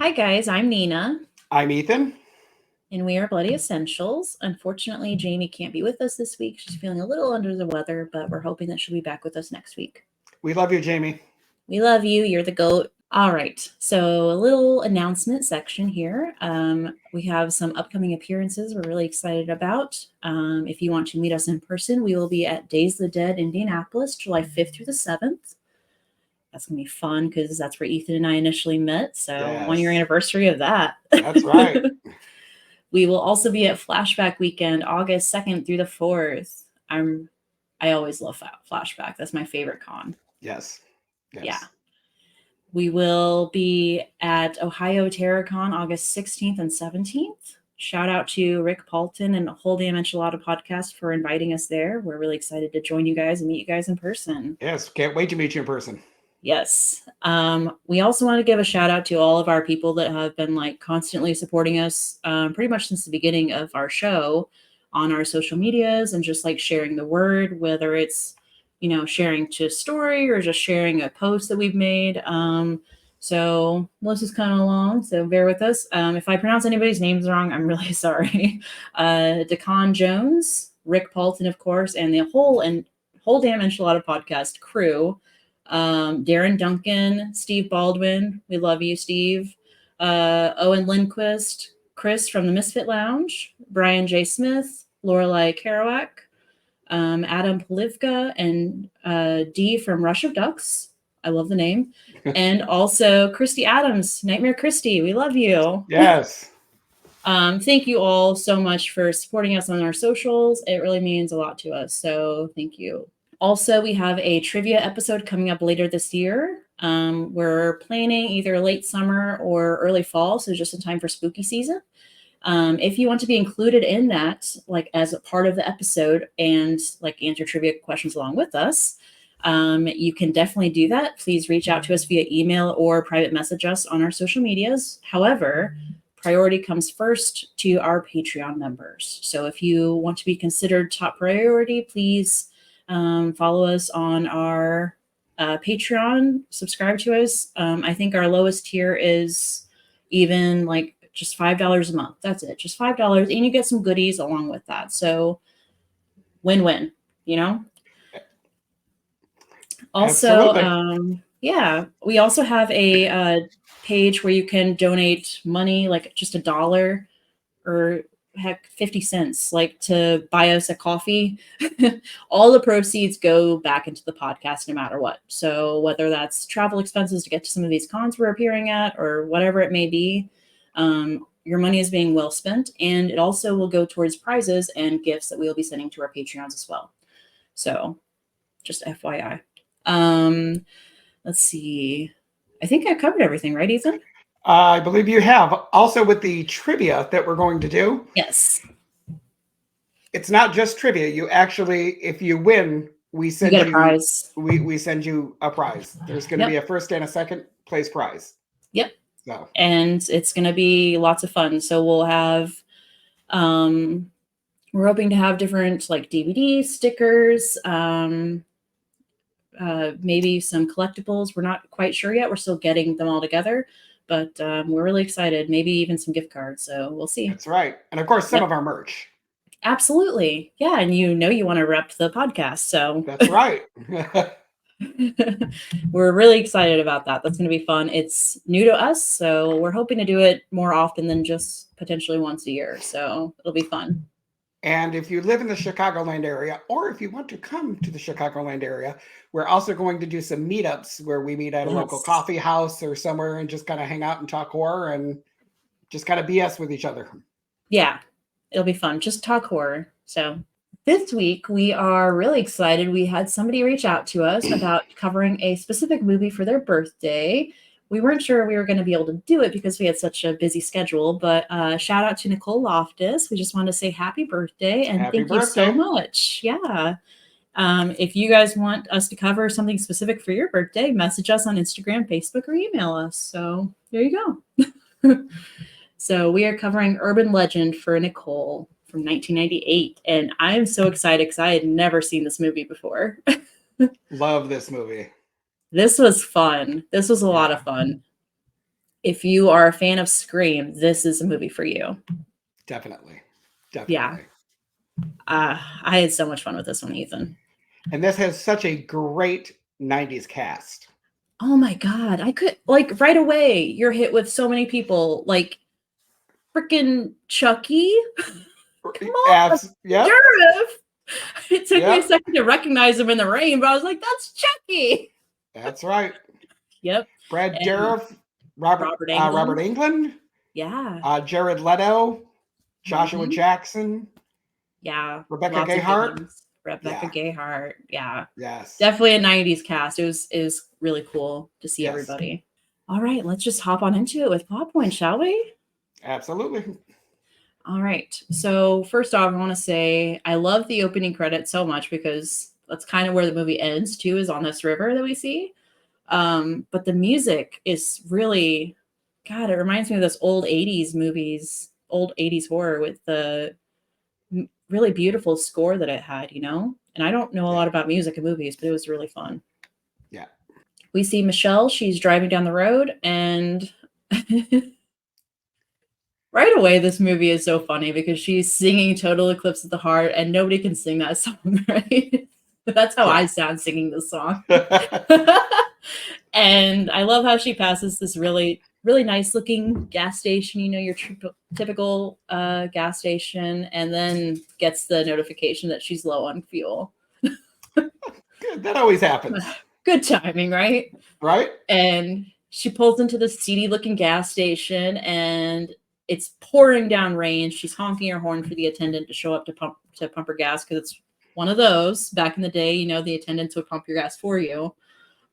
Hi, guys. I'm Nina, I'm Ethan. and we are Bloody Essentials. Unfortunately, Jamie can't be with us this week. She's feeling a little under the weather, but we're hoping that she'll be back with us next week. We love you, Jamie. We love you. You're the GOAT. All right. So, a little announcement section here. We have some upcoming appearances we're really excited about. If you want to meet us in person, we will be at Days of the Dead, Indianapolis, July 5th through the 7th. That's going to be fun because that's where Ethan and I initially met. So, 1 year Yes, anniversary of that. that's right. We will also be at Flashback Weekend, August 2nd through the 4th. I always love Flashback. That's my favorite con. Yes, Yeah. yes. We will be at Ohio TerraCon August 16th and 17th. Shout out to Rick Paulton and Whole Damn Enchilada Podcast for inviting us there. We're really excited to join you guys and meet you guys in person. Yes, can't wait to meet you in person. Yes. We also want to give a shout out to all of our people that have been constantly supporting us pretty much since the beginning of our show on our social medias and just sharing the word, whether it's, sharing to story or just sharing a post that we've made. So let's just kind of along. So bear with us. If I pronounce anybody's names wrong, I'm really sorry. Decon Jones, Rick Paulton, of course, and the whole damn enchilada podcast crew. Darren Duncan, Steve Baldwin, we love you, Steve. Owen Lindquist, Chris from the Misfit Lounge, Brian J. Smith, Lorelai Kerouac, Adam Polivka, and Dee from Rush of Ducks. I love the name. And also Christy Adams, Nightmare Christy, we love you. Yes. Thank you all so much for supporting us on our socials. It really means a lot to us. So thank you. Also, we have a trivia episode coming up later this year. We're planning either late summer or early fall, so just in time for spooky season. If you want to be included in that, as a part of the episode and answer trivia questions along with us, you can definitely do that. Please reach out to us via email or private message us on our social medias. However, priority comes first to our Patreon members. So if you want to be considered top priority, please follow us on our Patreon, subscribe to us. I think our lowest tier is even just $5 a month. That's it, just $5, and you get some goodies along with that. So win-win, you know. Also, yeah, we also have a page where you can donate money, just $1 or heck 50 cents, to buy us a coffee. All the proceeds go back into the podcast no matter what. So whether that's travel expenses to get to some of these cons we're appearing at or whatever it may be, your money is being well spent, and it also will go towards prizes and gifts that we will be sending to our Patreons as well. So just FYI. Let's see. I think I covered everything, right, Ethan? I believe you have. Also, with the trivia that we're going to do, Yes. it's not just trivia. You actually, if you win, we You send get a you prize. we send you a prize. There's going to be Yep. a first and a second place prize. Yep. So, And it's going to be lots of fun. So we'll have, we're hoping to have different DVD stickers, maybe some collectibles. We're not quite sure yet. We're still getting them all together, but we're really excited. Maybe even some gift cards. So we'll see. that's right. And of course, some of our merch. Absolutely. Yeah. And you want to rep the podcast. So That's right. we're really excited about that. That's going to be fun. It's new to us, so we're hoping to do it more often than just potentially once a year. So it'll be fun. And if you live in the Chicagoland area, or if you want to come to the Chicagoland area, we're also going to do some meetups where we meet at a local coffee house or somewhere and just kind of hang out and talk horror and just kind of BS with each other. Yeah, it'll be fun. Just talk horror. So this week, we are really excited. We had somebody reach out to us about covering a specific movie for their birthday. We weren't sure we were going to be able to do it because we had such a busy schedule, but shout out to Nicole Loftus. We just wanted to say happy birthday and Happy thank birthday. you so much. Yeah. If you guys want us to cover something specific for your birthday, message us on Instagram, Facebook, or email us. So there you go. So we are covering Urban Legend for Nicole from 1998. And I am so excited because I had never seen this movie before. Love this movie. This was fun. This was a lot of fun. If you are a fan of Scream, this is a movie for you. Definitely. Yeah. I had so much fun with this one, Ethan. And this has such a great 90s cast. Oh my God. I could, like, right away, you're hit with so many people. Like, freaking Chucky. Come on. Yep. Sheriff. It took me a Yep. second to recognize him in the rain, but I was like, that's Chucky. That's right. Yep. Brad And Dourif, Robert Englund. Yeah. Jared Leto, Joshua Mhm. Jackson. Yeah. Rebecca Lots of good Gayheart. ones. Rebecca Yeah. Gayheart. Yeah. Yes. Definitely a 90s cast. It was really cool to see Yes. everybody. All right, let's just hop on into it with plot points, shall we? Absolutely. All right. So first off, I want to say I love the opening credits so much because that's kind of where the movie ends too, is on this river that we see. But the music is really, God, it reminds me of those old 80s movies, old 80s horror with the really beautiful score that it had, you know? And I don't know a lot about music and movies, but it was really fun. Yeah. We see Michelle, she's driving down the road, and right away, this movie is so funny because she's singing Total Eclipse of the Heart, and nobody can sing that song, right? That's how I sound singing this song. And I love how she passes this really, really nice looking gas station, you know, your typical gas station, and then gets the notification that she's low on fuel. Good. That always happens. Good timing, right? Right? And she pulls into this seedy looking gas station, and it's pouring down rain. She's honking her horn for the attendant to show up to pump her gas, because it's one of those back in the day, you know, the attendants would pump your gas for you.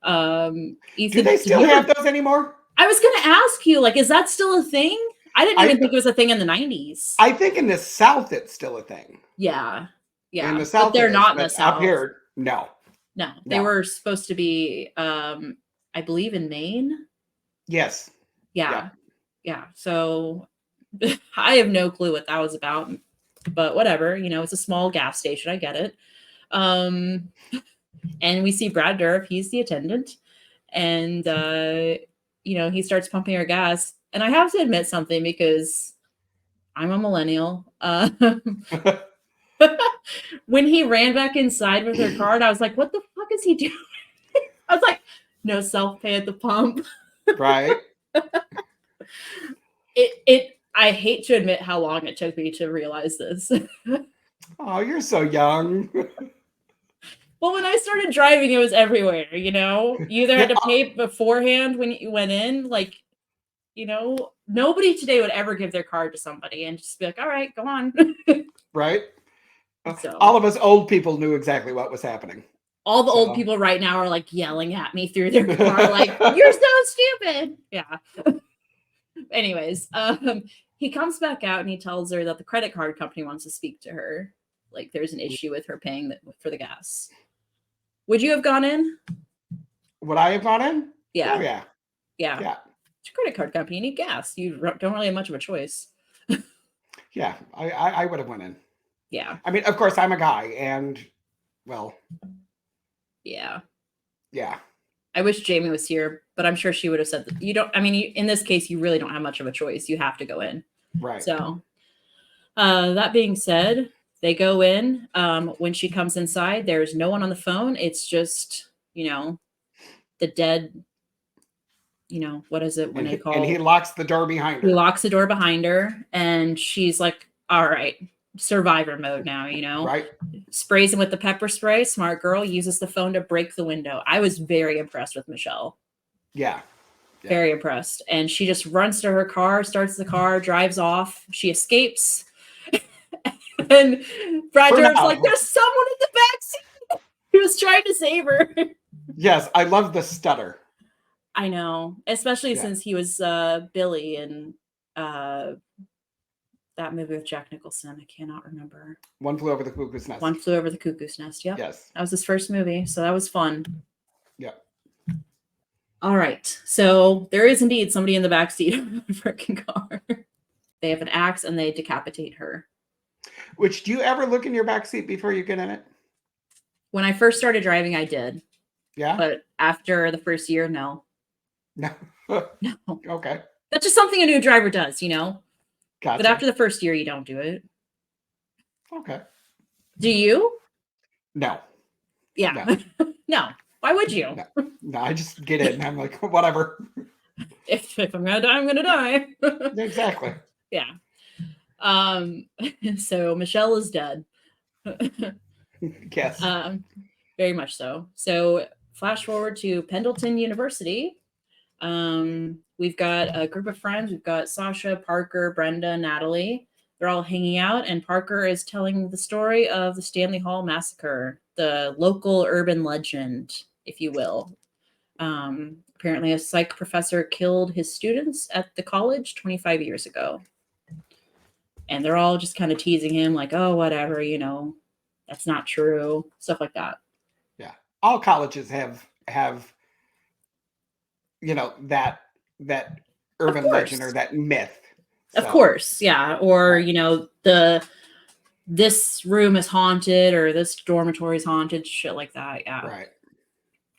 Do Ethan, they still have those anymore? I was going to ask you, like, is that still a thing? I didn't even think it was a thing in the 90s. I think in the South it's still a thing. Yeah. Yeah. In the South, but they're not in the South. Up here, no. No. They were supposed to be, I believe, in Maine. Yes. Yeah. Yeah. So I have no clue what that was about, but whatever. You know, it's a small gas station. I get it. And we see Brad Dourif. He's the attendant. And, you know, he starts pumping her gas. And I have to admit something, because I'm a millennial. When he ran back inside with her card, I was like, what the fuck is he doing? I was like, no self-pay at the pump. Right. I hate to admit how long it took me to realize this. Oh, you're so young. Well, when I started driving, it was everywhere, you know? You either had to pay beforehand when you went in, like, you know, nobody today would ever give their card to somebody and just be like, all right, go on. Right? So, all of us old people knew exactly what was happening. All the old people right now are like yelling at me through their car, like, you're so stupid. Yeah. Anyways, he comes back out and he tells her that the credit card company wants to speak to her. Like, there's an issue with her paying for the gas. Would you have gone in? Would I have gone in? Yeah. Oh, yeah. Yeah. It's a credit card company. You need gas. You don't really have much of a choice. Yeah, I would have went in. Yeah. I mean, of course, I'm a guy, and, well. Yeah. Yeah. I wish Jamie was here, but I'm sure she would have said that you don't. I mean, in this case, you really don't have much of a choice. You have to go in. Right. So, that being said, they go in. When she comes inside, there's no one on the phone. It's just, you know, the dead. You know, what is it when they call? And he locks the door behind her. He locks the door behind her, and she's like, all right, survivor mode now, you know? Right. Sprays him with the pepper spray. Smart girl, uses the phone to break the window. I was very impressed with Michelle. Yeah. Very impressed. And she just runs to her car, starts the car, drives off. She escapes. And Brad Dourif's like, there's someone in the backseat. He was trying to save her. Yes, I love the stutter. I know, especially since he was Billy in that movie with Jack Nicholson. I cannot remember. One Flew Over the Cuckoo's Nest. One Flew Over the Cuckoo's Nest. Yep. Yes. That was his first movie, so that was fun. Yep. All right. So there is indeed somebody in the backseat of the freaking car. They have an axe and they decapitate her. Which, do you ever look in your backseat before you get in it? When I first started driving, I did. Yeah. But after the first year, no. No. No. Okay. That's just something a new driver does, you know? Gotcha. But after the first year, you don't do it. Okay. Do you? No. Yeah. No. No. Why would you? No, I just get in. I'm like, whatever. If I'm gonna die, I'm gonna die. Exactly. Yeah. So Michelle is dead. Yes. Very much so. So flash forward to Pendleton University. We've got a group of friends. We've got Sasha, Parker, Brenda, Natalie. They're all hanging out, and Parker is telling the story of the Stanley Hall Massacre, the local urban legend, if you will. Apparently, a psych professor killed his students at the college 25 years ago. And they're all just kind of teasing him, like, oh, whatever, you know, that's not true, stuff like that. Yeah. All colleges have you know, that urban legend or that myth. Of course, yeah. Or, right. You know, this room is haunted or this dormitory is haunted, shit like that. Yeah. Right.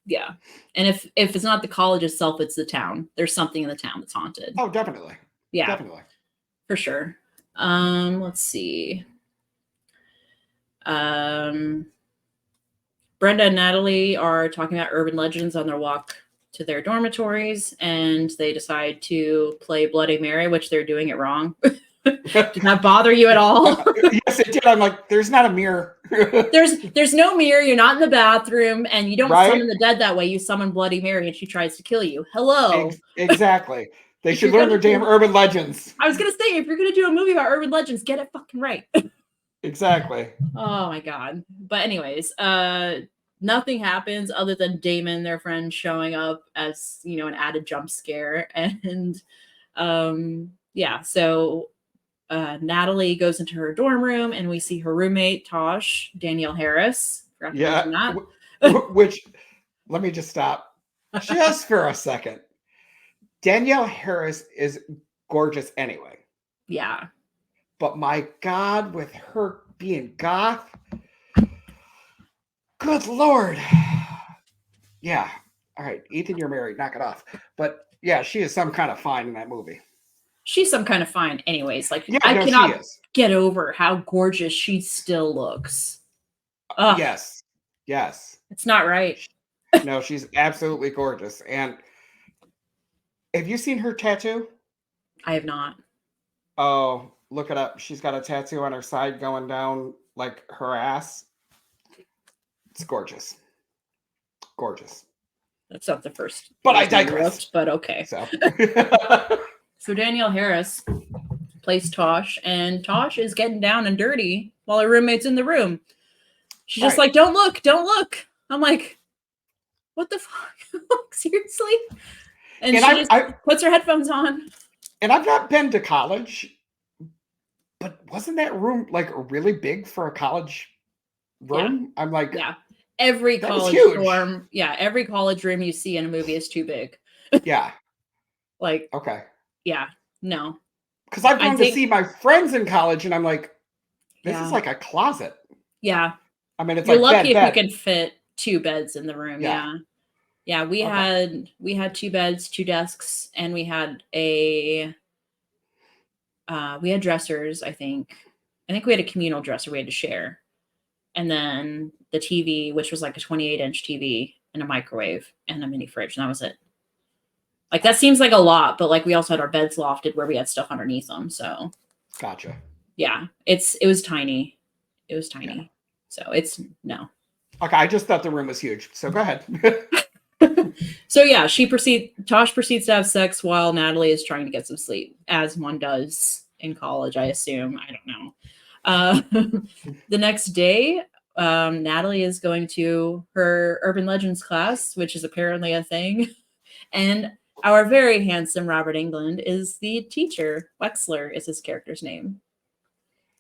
Yeah. And if it's not the college itself, it's the town. There's something in the town that's haunted. Oh, definitely. Yeah. Definitely. For sure. Let's see. Brenda and Natalie are talking about urban legends on their walk to their dormitories, and they decide to play Bloody Mary, which they're doing it wrong. Did that bother you at all? Yes, it did. I'm like, there's not a mirror. There's no mirror. You're not in the bathroom, and you don't summon the dead that way. You summon Bloody Mary, and she tries to kill you. Hello. Exactly. They should learn their damn urban legends. I was gonna say, if you're gonna do a movie about urban legends, get it fucking right. Exactly. Oh my god. But anyways, nothing happens other than Damon, their friend, showing up as, you know, an added jump scare. And yeah, so Natalie goes into her dorm room and we see her roommate, Tosh, Danielle Harris. Yeah. Which, let me just stop just for a second. Danielle Harris is gorgeous anyway. Yeah. But my God, with her being goth, good Lord. Yeah. All right. Ethan, you're married. Knock it off. But yeah, she is some kind of fine in that movie. She's some kind of fine anyways. Like, yeah, I cannot get over how gorgeous she still looks. Yes. Yes. It's not right. No, she's absolutely gorgeous. And have you seen her tattoo? I have not. Oh, look it up. She's got a tattoo on her side going down like her ass. It's gorgeous. Gorgeous. That's not the first. But I digress. But okay. So Danielle Harris plays Tosh, and Tosh is getting down and dirty while her roommate's in the room. She's just like, don't look, don't look. I'm like, what the fuck? Seriously? And she just puts her headphones on. And I've not been to college, but wasn't that room like really big for a college room? Yeah. I'm like, yeah. Every college dorm, every college room you see in a movie is too big. Yeah. Like, okay. Yeah. No. Because I've gone to see my friends in college, and I'm like, this is like a closet. Yeah. I mean, it's you're like lucky bed. You can fit 2 beds in the room. Yeah. Yeah. We had 2 beds, 2 desks, and we had we had dressers. I think we had a communal dresser we had to share, and then the TV, which was like a 28-inch TV and a microwave and a mini fridge, and that was it. Like, that seems like a lot, but like, we also had our beds lofted where we had stuff underneath them. So gotcha. Yeah, it was tiny. It was tiny. Yeah. So it's no. Okay, I just thought the room was huge. So go ahead. So yeah, Tosh proceeds to have sex while Natalie is trying to get some sleep, as one does in college, I assume. I don't know. The next day, Natalie is going to her urban legends class, which is apparently a thing. And our very handsome Robert Englund is the teacher. Wexler is his character's name.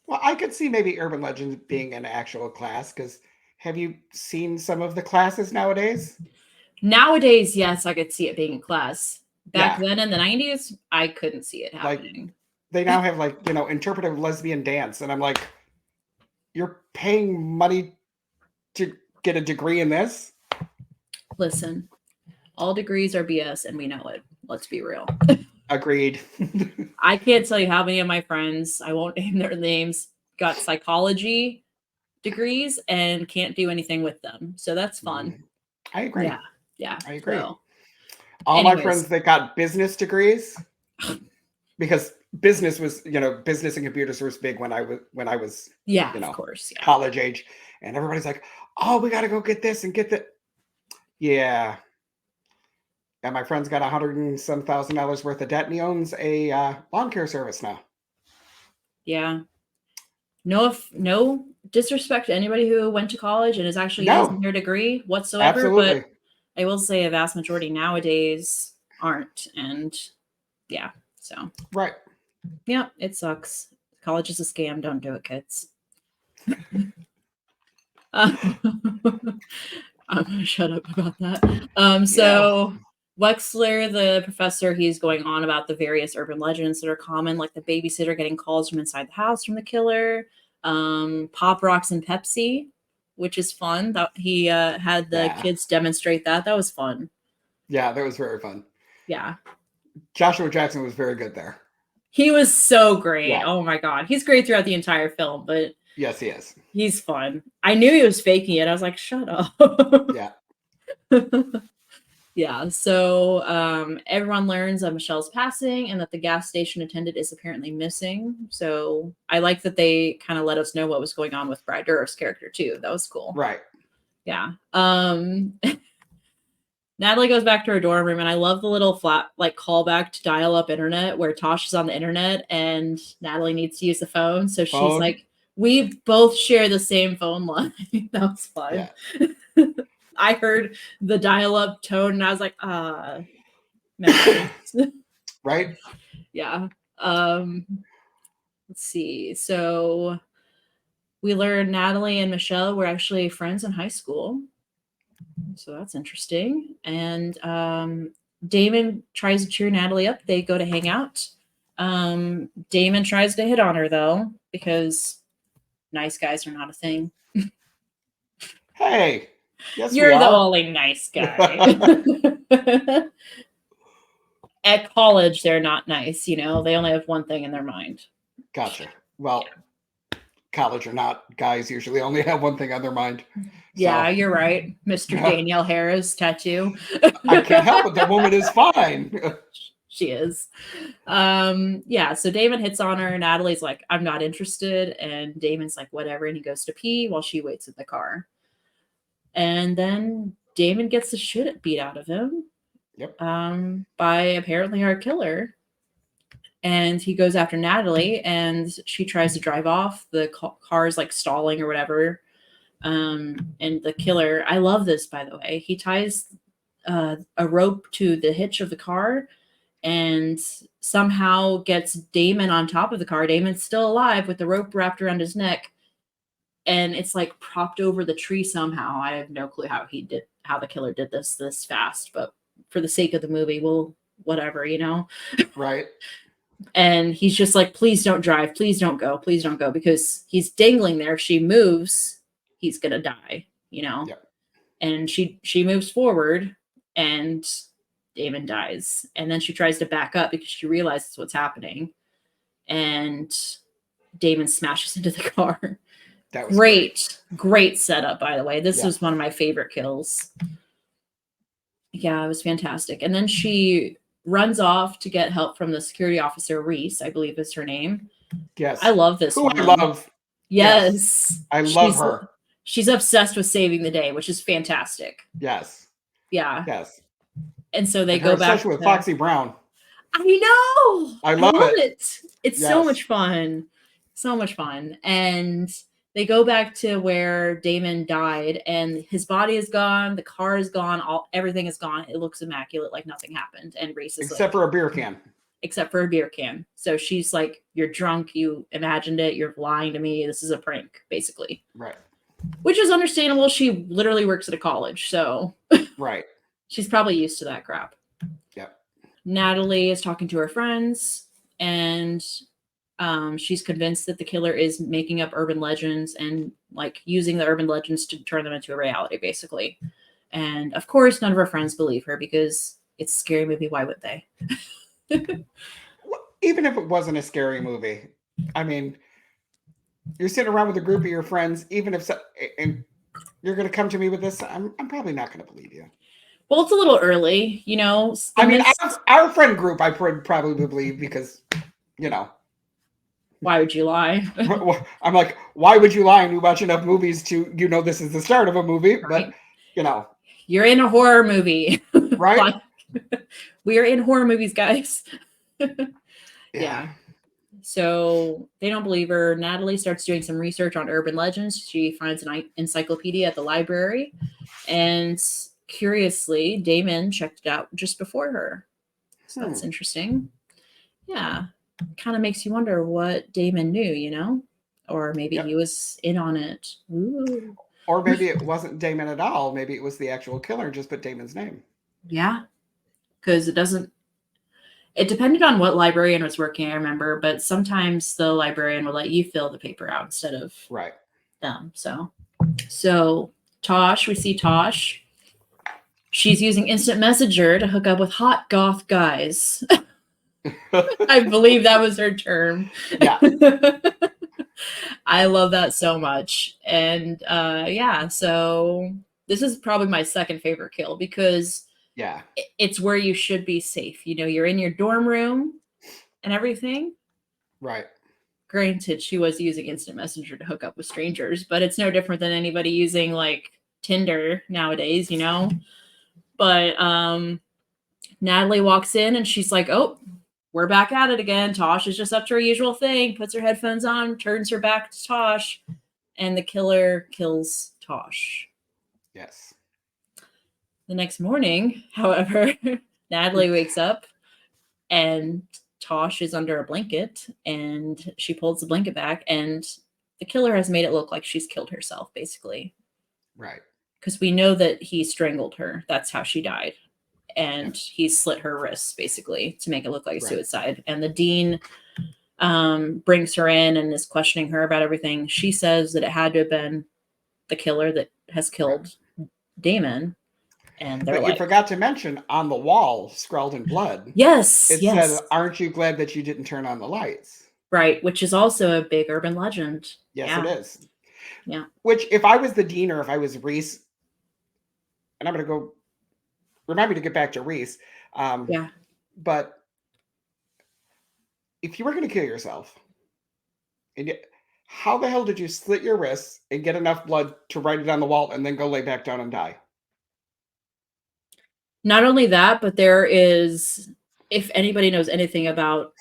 Well, I could see maybe urban legends being an actual class, because have you seen some of the classes nowadays? Nowadays, yes, I could see it being a class. Back then in the 90s, I couldn't see it happening. Like, they now have interpretive lesbian dance, and I'm like, you're paying money to get a degree in this? Listen. All degrees are BS, and we know it. Let's be real. Agreed. I can't tell you how many of my friends, I won't name their names, got psychology degrees and can't do anything with them. So that's fun. I agree. Yeah. Yeah. I agree. So, All my anyways. friends that got business degrees, because business was, business and computers was big when I was, Yeah, of course. Yeah. college age, and everybody's like, "Oh, we got to go get this and get that." Yeah, and my friend's got $100,000 worth of debt, and he owns a lawn care service now. Yeah. No disrespect to anybody who went to college and is actually using No, their degree whatsoever, absolutely. but I will say a vast majority nowadays aren't. And yeah, so Right. yeah, it sucks. College is a scam. Don't do it, kids. I'm gonna shut up about that. So Wexler, the professor, he's going on about the various urban legends that are common, like the babysitter getting calls from inside the house from the killer, Pop Rocks and Pepsi, which is fun. That he had the kids demonstrate that. That was fun. Yeah, that was very fun. Yeah. Joshua Jackson was very good there. He was so great. Yeah. Oh my God. He's great throughout the entire film, but yes, he is. He's fun. I knew he was faking it. I was like, shut up. Yeah. Yeah. So everyone learns of Michelle's passing and that the gas station attendant is apparently missing. So I like that they kind of let us know what was going on with Brad Dourif's character too. That was cool. Right. Yeah. Natalie goes back to her dorm room, and I love the little flat callback to dial-up internet where Tosh is on the internet and Natalie needs to use the phone. So she's like, we both share the same phone line. That was fun. Yeah. I heard the dial-up tone and I was like, right. Yeah. Let's see. So we learned Natalie and Michelle were actually friends in high school. So that's interesting. And Damon tries to cheer Natalie up. They go to hang out. Damon tries to hit on her, though, because nice guys are not a thing. Hey, yes, you're the only nice guy. At college, they're not nice. They only have one thing in their mind. Gotcha. Well, college or not, guys usually only have one thing on their mind. Yeah, you're right. Mr. Danielle Harris tattoo. I can't help it. That woman is fine. She is. Yeah, so Damon hits on her. Natalie's like, I'm not interested. And Damon's like, whatever. And he goes to pee while she waits in the car. And then Damon gets the shit beat out of him. Yep. By apparently our killer. And he goes after Natalie and she tries to drive off. The car is stalling or whatever. And the killer, I love this, by the way. He ties a rope to the hitch of the car and somehow gets Damon on top of the car. Damon's still alive with the rope wrapped around his neck. And it's propped over the tree somehow. I have no clue how the killer did this fast, but for the sake of the movie, whatever, Right. And he's just like, please don't drive. Please don't go. Please don't go. Because he's dangling there. If she moves, he's going to die, Yep. And she moves forward and Damon dies. And then she tries to back up because she realizes what's happening. And Damon smashes into the car. That was great setup, by the way. This was one of my favorite kills. Yeah, it was fantastic. And then she runs off to get help from the security officer, Reese, I believe is her name. Yes. I love this one. I love. Yes. I love her. She's obsessed with saving the day, which is fantastic. Yes. Yeah. Yes. And so they go back with Foxy Brown. I know. I love it. It's so much fun. So much fun. And they go back to where Damon died and his body is gone. The car is gone. Everything is gone. It looks immaculate, like nothing happened. And Reese is except for a beer can. Except for a beer can. So she's like, you're drunk. You imagined it. You're lying to me. This is a prank, basically. Right. Which is understandable. She literally works at a college. So right. She's probably used to that crap. Yep. Natalie is talking to her friends and she's convinced that the killer is making up urban legends and using the urban legends to turn them into a reality, basically. And of course, none of her friends believe her because it's a scary movie. Why would they? Even if it wasn't a scary movie, I mean, you're sitting around with a group of your friends, even if and you're going to come to me with this, I'm probably not going to believe you. Well, it's a little early, you know. I mean, our friend group, I would probably believe because, you know. Why would you lie? I'm like, why would you lie? And you watch enough movies to, this is the start of a movie, Right. but, you know. You're in a horror movie. Right? We are in horror movies, guys. Yeah. So they don't believe her. Natalie starts doing some research on urban legends. She finds an encyclopedia at the library. And curiously, Damon checked it out just before her. So that's interesting. Yeah. Kind of makes you wonder what Damon knew, you know? Or maybe he was in on it. Ooh. Or maybe it wasn't Damon at all. Maybe it was the actual killer, just put Damon's name. Yeah. Because it depended on what librarian was working, I remember, but sometimes the librarian will let you fill the paper out instead of them. So Tosh, we see Tosh. She's using instant messenger to hook up with hot goth guys. I believe that was her term. Yeah. I love that so much. And so this is probably my second favorite kill because it's where you should be safe. You know, you're in your dorm room and everything. Right. Granted, she was using instant messenger to hook up with strangers, but it's no different than anybody using like Tinder nowadays, you know? But Natalie walks in and she's like, oh, we're back at it again. Tosh is just up to her usual thing, puts her headphones on, turns her back to Tosh, and the killer kills Tosh. Yes. The next morning, however, Natalie wakes up and Tosh is under a blanket and she pulls the blanket back and the killer has made it look like she's killed herself, basically. Right. Because we know that he strangled her. That's how she died. And he slit her wrists, basically, to make it look like a suicide. And the dean brings her in and is questioning her about everything. She says that it had to have been the killer that has killed Damon. And but you forgot to mention on the wall, scrawled in blood. Yes. It said, "Aren't you glad that you didn't turn on the lights?" Right, which is also a big urban legend. Yes, it is. Yeah. Which, if I was the dean or if I was Reese, and I'm going to go, remind me to get back to Reese. But if you were going to kill yourself, and how the hell did you slit your wrists and get enough blood to write it on the wall and then go lay back down and die? Not only that, but there is, if anybody knows anything about,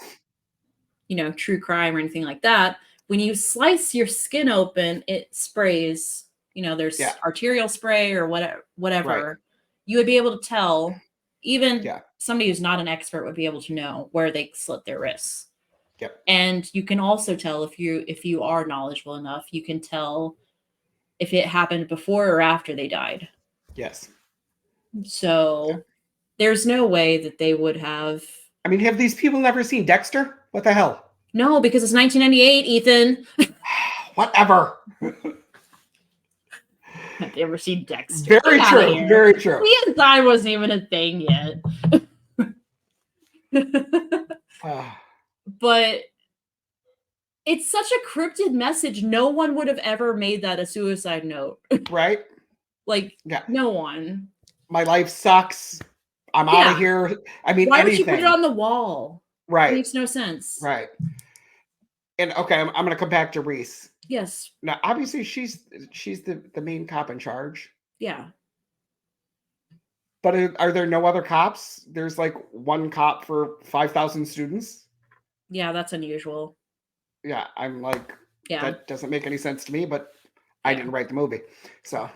you know, true crime or anything like that, when you slice your skin open, it sprays, you know, there's arterial spray or whatever. Right. You would be able to tell, even somebody who's not an expert would be able to know where they slit their wrists. Yep. And you can also tell if you are knowledgeable enough, you can tell if it happened before or after they died. Yes. So there's no way that they would have. I mean, have these people never seen Dexter? What the hell? No, because it's 1998, Ethan. Whatever. Have you ever seen Dexter? Very true. Very true. CSI wasn't even a thing yet. But it's such a cryptid message. No one would have ever made that a suicide note. Right? Like, no one. My life sucks. I'm out of here. I mean, why would you put it on the wall? Right. It makes no sense. Right. And okay, I'm going to come back to Reese. Yes. Now, obviously, she's the main cop in charge. Yeah. But are there no other cops? There's like one cop for 5,000 students. Yeah, that's unusual. Yeah, I'm like, that doesn't make any sense to me, but I didn't write the movie. So,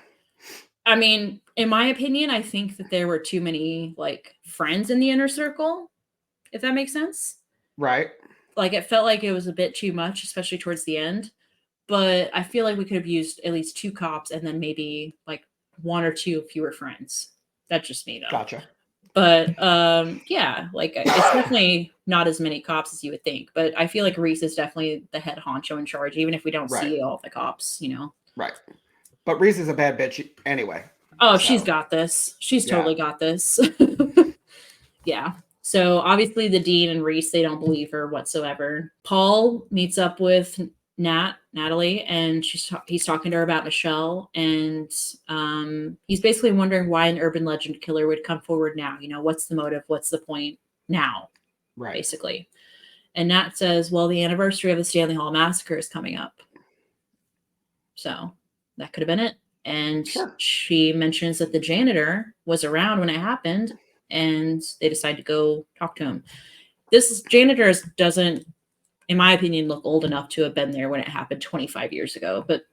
I mean, in my opinion, I think that there were too many like friends in the inner circle, if that makes sense. Right. Like it felt like it was a bit too much, especially towards the end. But I feel like we could have used at least 2 cops and then maybe like 1 or 2 fewer friends. That just made up. Gotcha. But like it's definitely not as many cops as you would think. But I feel like Reese is definitely the head honcho in charge, even if we don't see all the cops, you know. Right. But Reese is a bad bitch anyway. Oh, so. She's got this. She's totally got this. Yeah. So obviously the dean and Reese, they don't believe her whatsoever. Paul meets up with Natalie, and he's talking to her about Michelle, and he's basically wondering why an urban legend killer would come forward now. What's the motive? What's the point now? Right. Basically. And Nat says, well, the anniversary of the Stanley Hall massacre is coming up. So that could have been it. And Sure. she mentions that the janitor was around when it happened, and they decide to go talk to him. This janitor doesn't, in my opinion, look old enough to have been there when it happened 25 years ago. But,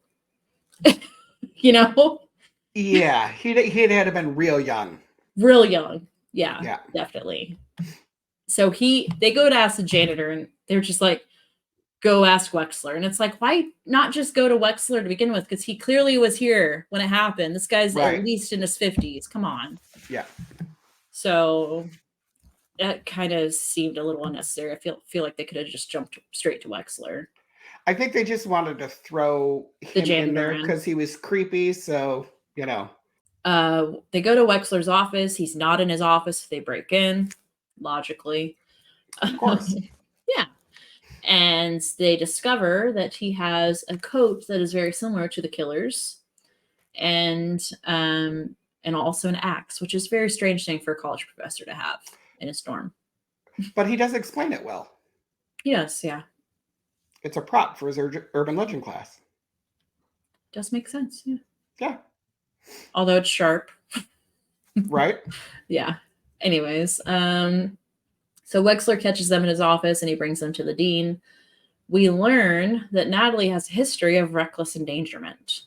Yeah, he'd had been real young. Real young. Yeah, definitely. So they go to ask the janitor, and they're just like, go ask Wexler. And it's like, why not just go to Wexler to begin with? Because he clearly was here when it happened. This guy's at least in his 50s. Come on. Yeah. So that kind of seemed a little unnecessary. I feel like they could have just jumped straight to Wexler. I think they just wanted to throw him in there because he was creepy. So, they go to Wexler's office. He's not in his office. They break in, logically. Of course. Yeah. And they discover that he has a coat that is very similar to the killer's, and also an axe, which is a very strange thing for a college professor to have in his dorm. But he does explain it well. Yes, yeah. It's a prop for his urban legend class. Does make sense, yeah. Yeah. Although it's sharp. Right? Yeah. Anyways, so Wexler catches them in his office, and he brings them to the dean. We learn that Natalie has a history of reckless endangerment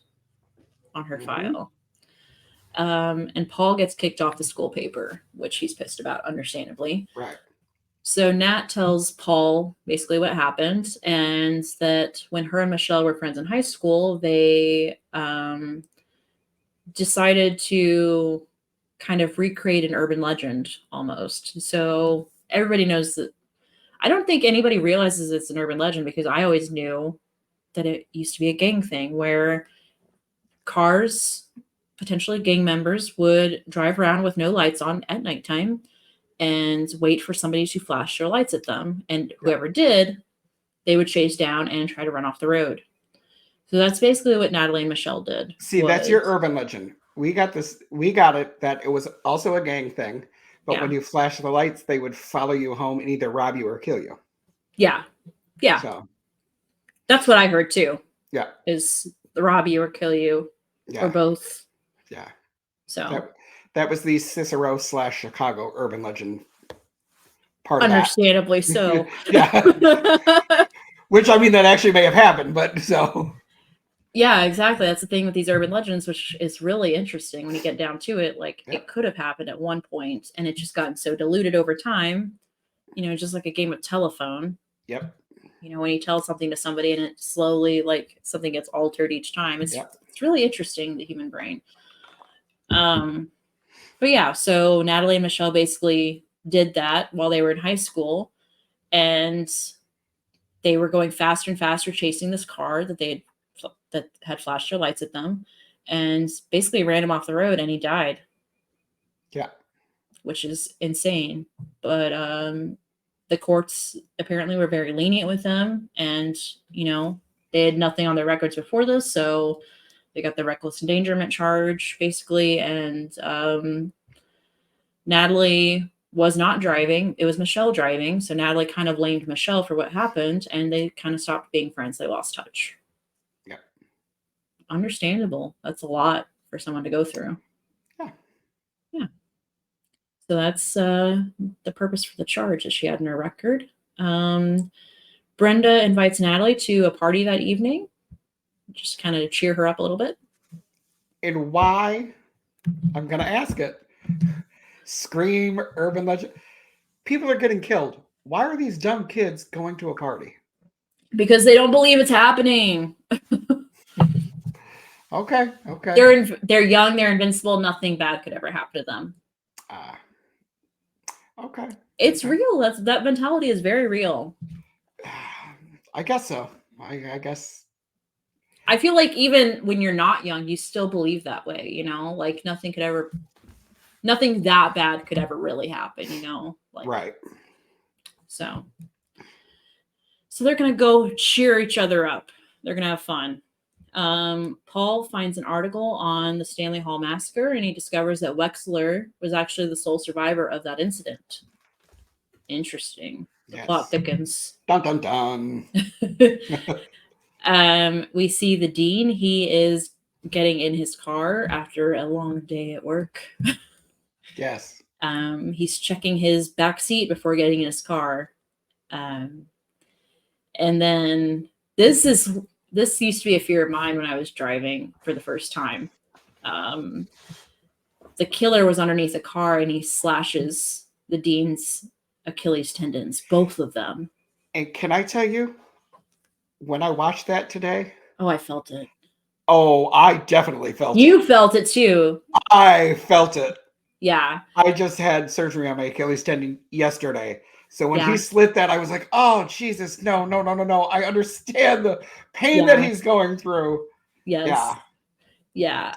on her file. And Paul gets kicked off the school paper, which he's pissed about, understandably. Right. So Nat tells Paul basically what happened, and that when her and Michelle were friends in high school, they decided to kind of recreate an urban legend almost. So everybody knows that. I don't think anybody realizes it's an urban legend, because I always knew that it used to be a gang thing where cars, potentially gang members, would drive around with no lights on at nighttime and wait for somebody to flash their lights at them. And whoever did, they would chase down and try to run off the road. So that's basically what Natalie and Michelle did. See, that's your urban legend. We got it that it was also a gang thing. But when you flash the lights, they would follow you home and either rob you or kill you. Yeah. Yeah. So that's what I heard too. Yeah. Is rob you or kill you. Yeah. Or both. Yeah. So that was the Cicero / Chicago urban legend part understandably of that. So. Yeah. Which, I mean, that actually may have happened, but so. Yeah, exactly. That's the thing with these urban legends, which is really interesting when you get down to it. Like, it could have happened at one point, and it just gotten so diluted over time, just like a game of telephone. Yep. When you tell something to somebody and it slowly, like, something gets altered each time. It's really interesting, the human brain. But yeah, so Natalie and Michelle basically did that while they were in high school, and they were going faster and faster chasing this car that had flashed their lights at them, and basically ran him off the road, and he died. Yeah. Which is insane. But the courts apparently were very lenient with them, and they had nothing on their records before this, so they got the reckless endangerment charge basically. And Natalie was not driving. It was Michelle driving. So Natalie kind of blamed Michelle for what happened, and they kind of stopped being friends. They lost touch. Yeah. Understandable. That's a lot for someone to go through. Yeah. Yeah. So that's the purpose for the charge that she had in her record. Brenda invites Natalie to a party that evening, just kind of cheer her up a little bit. And why? I'm going to ask it. Scream, urban legend. People are getting killed. Why are these dumb kids going to a party? Because they don't believe it's happening. Okay. They're young. They're invincible. Nothing bad could ever happen to them. Okay. It's real. That mentality is very real. I guess so. I guess. I feel like even when you're not young, you still believe that way. Like nothing could ever nothing that bad could ever really happen, you know? Like, Right. So they're going to go cheer each other up. They're going to have fun. Paul finds an article on the Stanley Hall massacre, and he discovers that Wexler was actually the sole survivor of that incident. Interesting. The plot thickens. Dun, dun, dun. We see the dean. He is getting in his car after a long day at work. Yes. He's checking his back seat before getting in his car. And then this used to be a fear of mine when I was driving for the first time. The killer was underneath a car and he slashes the dean's Achilles tendons, both of them. And can I tell you, when I watched that today? Oh, I felt it. Oh, I definitely felt it. You felt it too. I felt it. Yeah. I just had surgery on my Achilles tendon yesterday. So when he slit that, I was like, oh, Jesus, no. I understand the pain that he's going through. Yes. Yeah.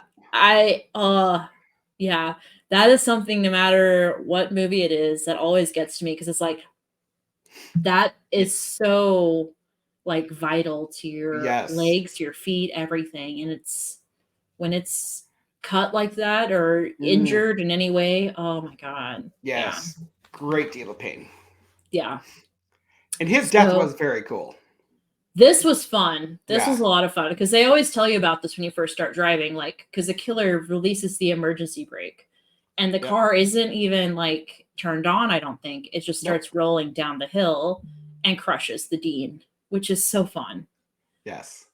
Yeah. That is something, no matter what movie it is, that always gets to me, because it's like, that is so like vital to your legs, your feet, everything. And when it's cut like that or injured in any way, oh my God. Yes. Yeah. Great deal of pain. Yeah. And his death was very cool. This was fun. This was a lot of fun, because they always tell you about this when you first start driving, like, because the killer releases the emergency brake and the car isn't even like turned on, I don't think. It just starts rolling down the hill and crushes the dean, which is so fun. Yes.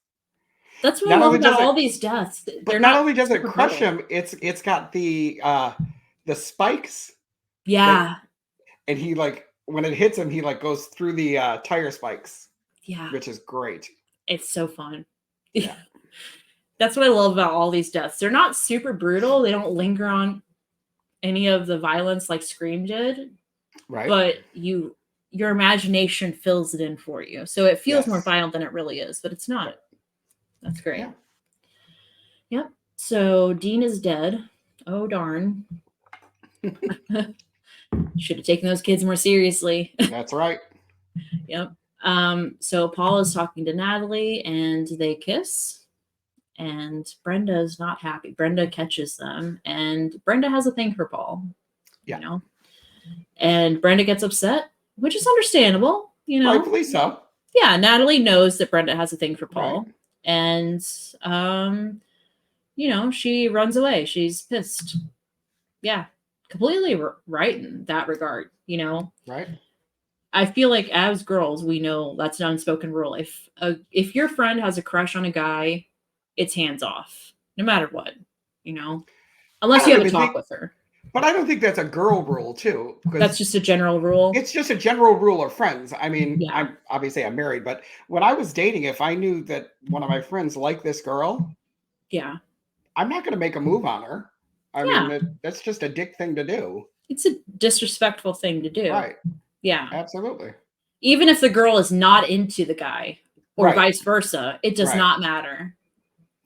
That's what I love about all these deaths. But not only does it crush him, it's got the spikes. Yeah. And he, like, when it hits him, he like goes through the tire spikes. Yeah. Which is great. It's so fun. Yeah. That's what I love about all these deaths. They're not super brutal. They don't linger on any of the violence like Scream did. Right. But your imagination fills it in for you. So it feels more violent than it really is, but it's not. That's great. Yeah. Yep. So Dean is dead. Oh, darn. Should have taken those kids more seriously. That's right. Yep. So Paul is talking to Natalie and they kiss. And Brenda is not happy. Brenda catches them, and Brenda has a thing for Paul. Yeah. You know? And Brenda gets upset, which is understandable, you know. Rightfully so. Yeah, Natalie knows that Brenda has a thing for Paul. Right. And you know, she runs away. She's pissed. Yeah. Completely right in that regard, you know. Right. I feel like as girls, we know that's an unspoken rule. If your friend has a crush on a guy, it's hands off, no matter what, you know, unless you have a talk with her. But I don't think that's a girl rule too. That's just a general rule. It's just a general rule of friends. I mean, I'm married, but when I was dating, if I knew that one of my friends liked this girl, I'm not going to make a move on her. I mean, that's just a dick thing to do. It's a disrespectful thing to do. Right. Yeah. Absolutely. Even if the girl is not into the guy or vice versa, it does not matter.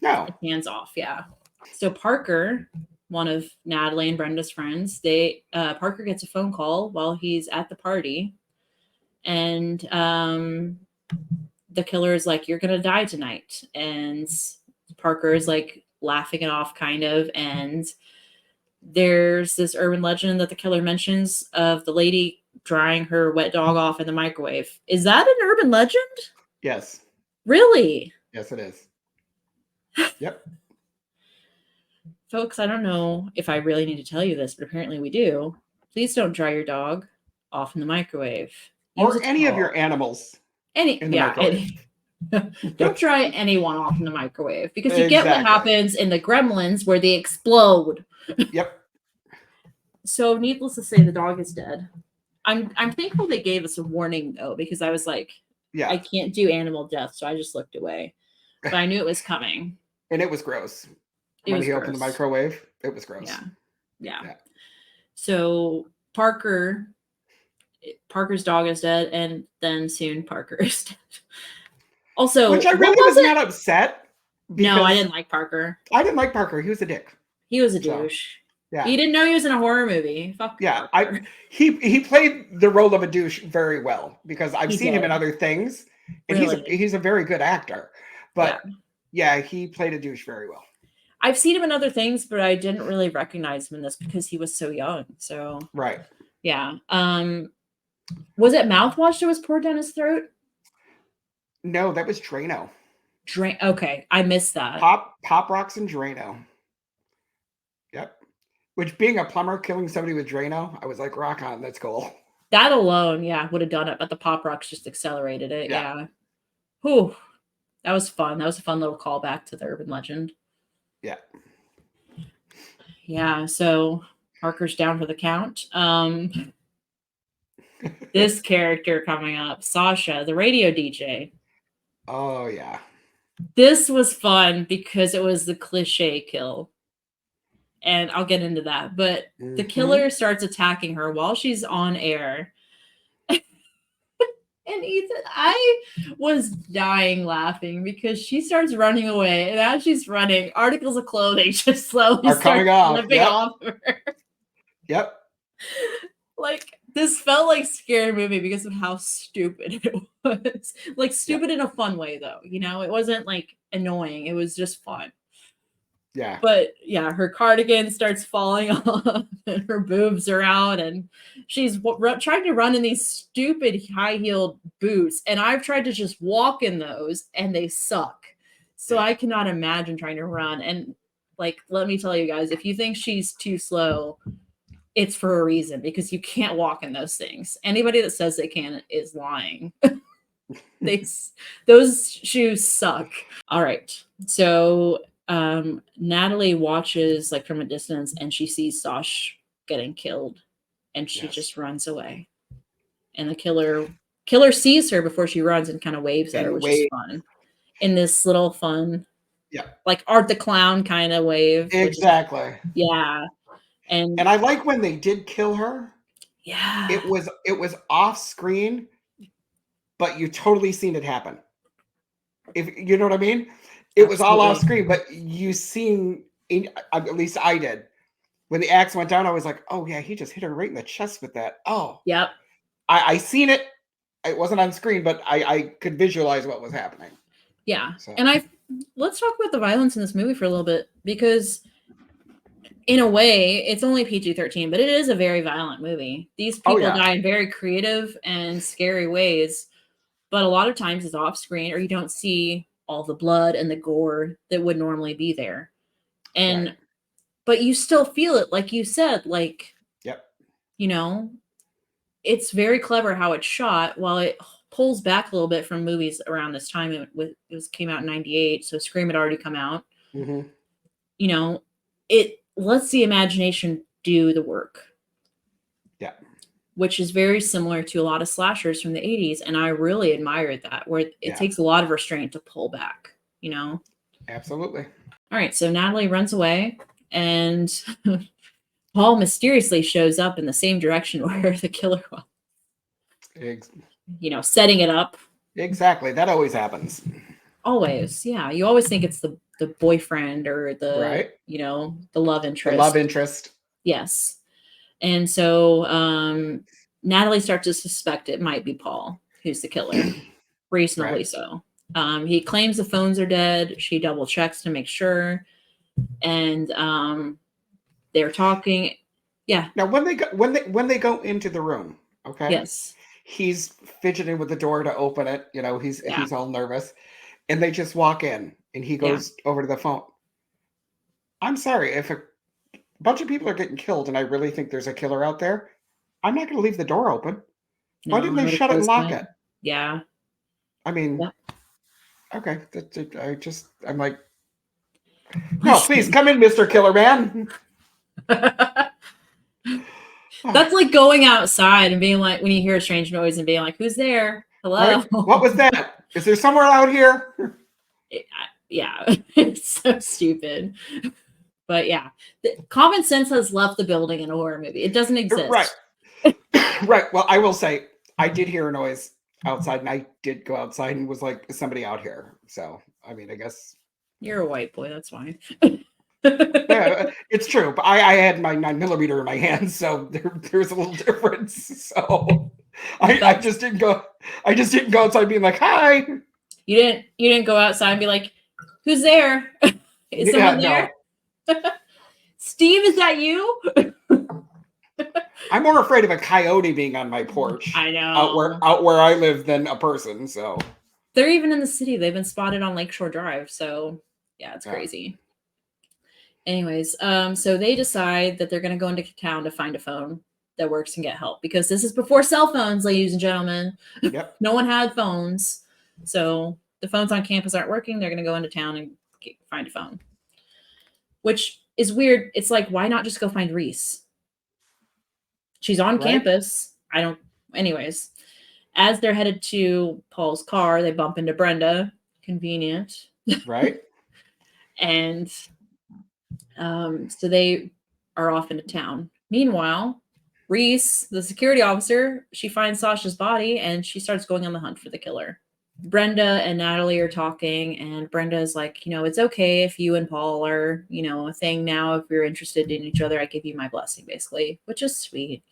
No. It's hands off. Yeah. So Parker, one of Natalie and Brenda's friends, Parker gets a phone call while he's at the party. And the killer is like, "You're going to die tonight." And Parker is like laughing it off kind of. And there's this urban legend that the killer mentions of the lady drying her wet dog off in the microwave. Is that an urban legend? Yes. Really? Yes, it is. Yep. Folks, I don't know if I really need to tell you this, but apparently we do. Please don't dry your dog off in the microwave. Or any of your animals. In the microwave. Don't dry anyone off in the microwave, because you get what happens in the Gremlins where they explode. Yep. So needless to say, the dog is dead. I'm thankful they gave us a warning though, because I was like, I can't do animal death, so I just looked away. But I knew it was coming. And it was gross. When he opened the microwave, it was gross. Yeah. So Parker's dog is dead, and then soon Parker is dead. Also, which I really was not upset. No, I didn't like Parker. I didn't like Parker. He was a dick. He was a douche. Yeah. He didn't know he was in a horror movie. Fuck Yeah. Parker. He played the role of a douche very well because I've He seen him in did. other things, and Really. he's a very good actor. Yeah. But yeah, he played a douche very well. I've seen him in other things, but I didn't really recognize him in this because he was so young. So Right. yeah. Was it mouthwash that was poured down his throat? No, that was Drano. Drink. Okay, I missed that. Pop rocks and Drano. Yep. Which, being a plumber, killing somebody with Drano, I was like, rock on, that's cool. That alone, yeah, would have done it, but the pop rocks just accelerated it. Yeah. Yeah. Whew. That was fun. That was a fun little callback to the urban legend. Yeah. Yeah. So Parker's down for the count. This character coming up, Sasha, the radio DJ. Oh yeah. This was fun because it was the cliche kill. And I'll get into that. But the killer starts attacking her while she's on air. And Ethan, I was dying laughing because she starts running away. And as she's running, articles of clothing just slowly are coming off. Slipping off of her. Yep. Like, this felt like a scary movie because of how stupid it was. Like, stupid in a fun way, though. You know, it wasn't like annoying. It was just fun. Yeah. But yeah, her cardigan starts falling off and her boobs are out and she's trying to run in these stupid high-heeled boots. And I've tried to just walk in those and they suck. So I cannot imagine trying to run. And like, let me tell you guys, if you think she's too slow, it's for a reason because you can't walk in those things. Anybody that says they can is lying. Those shoes suck. All right. So Natalie watches like from a distance and she sees Sash getting killed and she just runs away. And the killer sees her before she runs and kind of waves at her, which is fun. In this little fun, like Art the Clown kind of wave. Exactly. Yeah. And I like when they did kill her. Yeah. It was off screen, but you totally seen it happen. If you know what I mean? It was all off screen, but you seen, at least I did. When the axe went down, I was like, oh yeah, he just hit her right in the chest with that. Oh. Yep. I seen it. It wasn't on screen, but I could visualize what was happening. Yeah. So. And let's talk about the violence in this movie for a little bit because in a way, it's only PG-13, but it is a very violent movie. These people die in very creative and scary ways, but a lot of times it's off screen or you don't see all the blood and the gore that would normally be there. And but you still feel it, like you said, like you know, it's very clever how it's shot while it pulls back a little bit from movies around this time. It came out in 98, so Scream had already come out. You know, it lets the imagination do the work. Yeah. Which is very similar to a lot of slashers from the 80s. And I really admired that, where it takes a lot of restraint to pull back, you know? Absolutely. All right. So Natalie runs away and Paul mysteriously shows up in the same direction where the killer was. You know, setting it up. Exactly. That always happens. Always. Yeah. You always think it's the boyfriend or the, you know, the love interest. The love interest. Yes. And so Natalie starts to suspect it might be Paul who's the killer. Reasonably so. He claims the phones are dead. She double checks to make sure. And they're talking. Yeah. Now when they go into the room, okay? Yes. He's fidgeting with the door to open it. You know, he's all nervous. And they just walk in and he goes over to the phone. I'm sorry, if a bunch of people are getting killed and I really think there's a killer out there, I'm not going to leave the door open. Why didn't they shut it and lock it? Yeah. I mean, okay. I'm like, no, please come in, Mr. Killer Man. That's like going outside and being like, when you hear a strange noise and being like, who's there? Hello? Right? What was that? Is there somewhere out here? Yeah, it's so stupid. But yeah, common sense has left the building in a horror movie. It doesn't exist. Right. Right. Well, I will say, I did hear a noise outside and I did go outside and was like, is somebody out here? So, I mean, I guess. You're a white boy. That's fine. Yeah, it's true. But I had my 9mm in my hand, so there was a little difference. So I That's just didn't go. I just didn't go outside being like, "Hi." you didn't go outside and be like, "Who's there? Is Yeah, someone there? no. Steve, is that you?" I'm more afraid of a coyote being on my porch I know. out where I live than a person. So They're even in the city. They've been spotted on Lakeshore Drive. So yeah, it's yeah, crazy. Anyways, so they decide that they're going to go into town to find a phone that works and get help because this is before cell phones, ladies and gentlemen. yep, No one had phones. So the phones on campus aren't working. They're going to go into town and find a phone, which is weird. It's like, why not just go find Reese? She's on right, campus. I don't, anyways. As they're headed to Paul's car, they bump into Brenda. Convenient. right, And so they are off into town. Meanwhile, Reese, the security officer, she finds Sasha's body and she starts going on the hunt for the killer. Brenda and Natalie are talking, and Brenda is like, it's okay if you and Paul are, a thing now. If you're interested in each other, I give you my blessing, basically, which is sweet.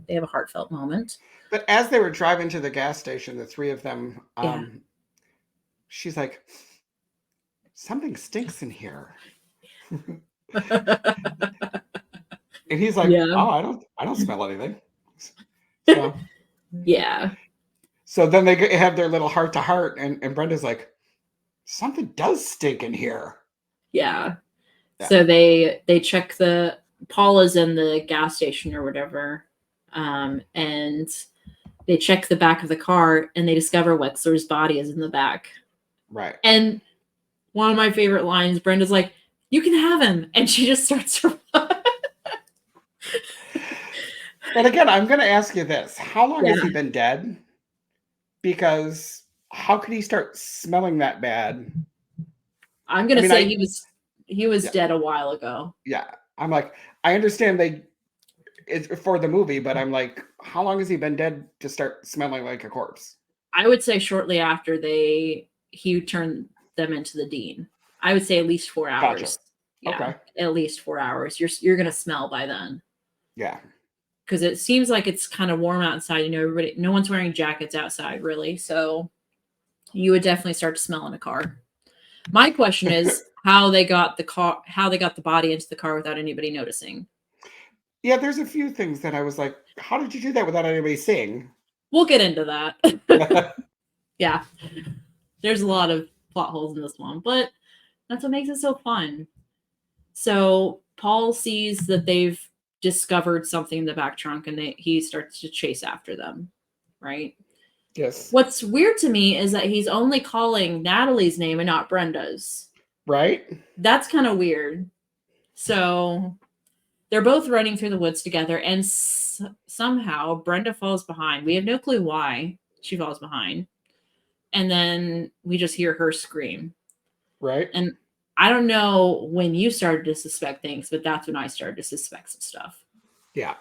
They have a heartfelt moment. But as they were driving to the gas station, the three of them, Yeah. she's like, "Something stinks in here," and he's like, Yeah. "Oh, I don't smell anything." So Yeah. so then they have their little heart to heart, and Brenda's like, "Something does stink in here." Yeah. Yeah, So they check Paul is in the gas station or whatever, and they check the back of the car and they discover Wexler's body is in the back. right. And one of my favorite lines, Brenda's like, "You can have him," and she just starts to run. But again, I'm going to ask you this: How long Yeah, has he been dead? Because how could he start smelling that bad? I'm I gonna mean, say he was yeah, dead a while ago. yeah. I'm like, I understand it's for the movie, but I'm like, how long has he been dead to start smelling like a corpse? I would say shortly after he turned them into the dean. I would say at least 4 Gotcha. hours. Yeah, Okay. at least 4 hours. You're gonna smell by then. Yeah. Because it seems like it's kind of warm outside. No one's wearing jackets outside really, so you would definitely start to smell in a car. My question is how they got the body into the car without anybody noticing. Yeah, there's a few things that I was like, how did you do that without anybody seeing? We'll get into that. Yeah, there's a lot of plot holes in this one, but that's what makes it so fun. So Paul sees that they've discovered something in the back trunk, and he starts to chase after them, right? Yes. What's weird to me is that he's only calling Natalie's name and not Brenda's. Right? That's kind of weird. So they're both running through the woods together, and somehow Brenda falls behind. We have no clue why she falls behind. And then we just hear her scream. Right? And I don't know when you started to suspect things, but that's when I started to suspect some stuff. Yeah.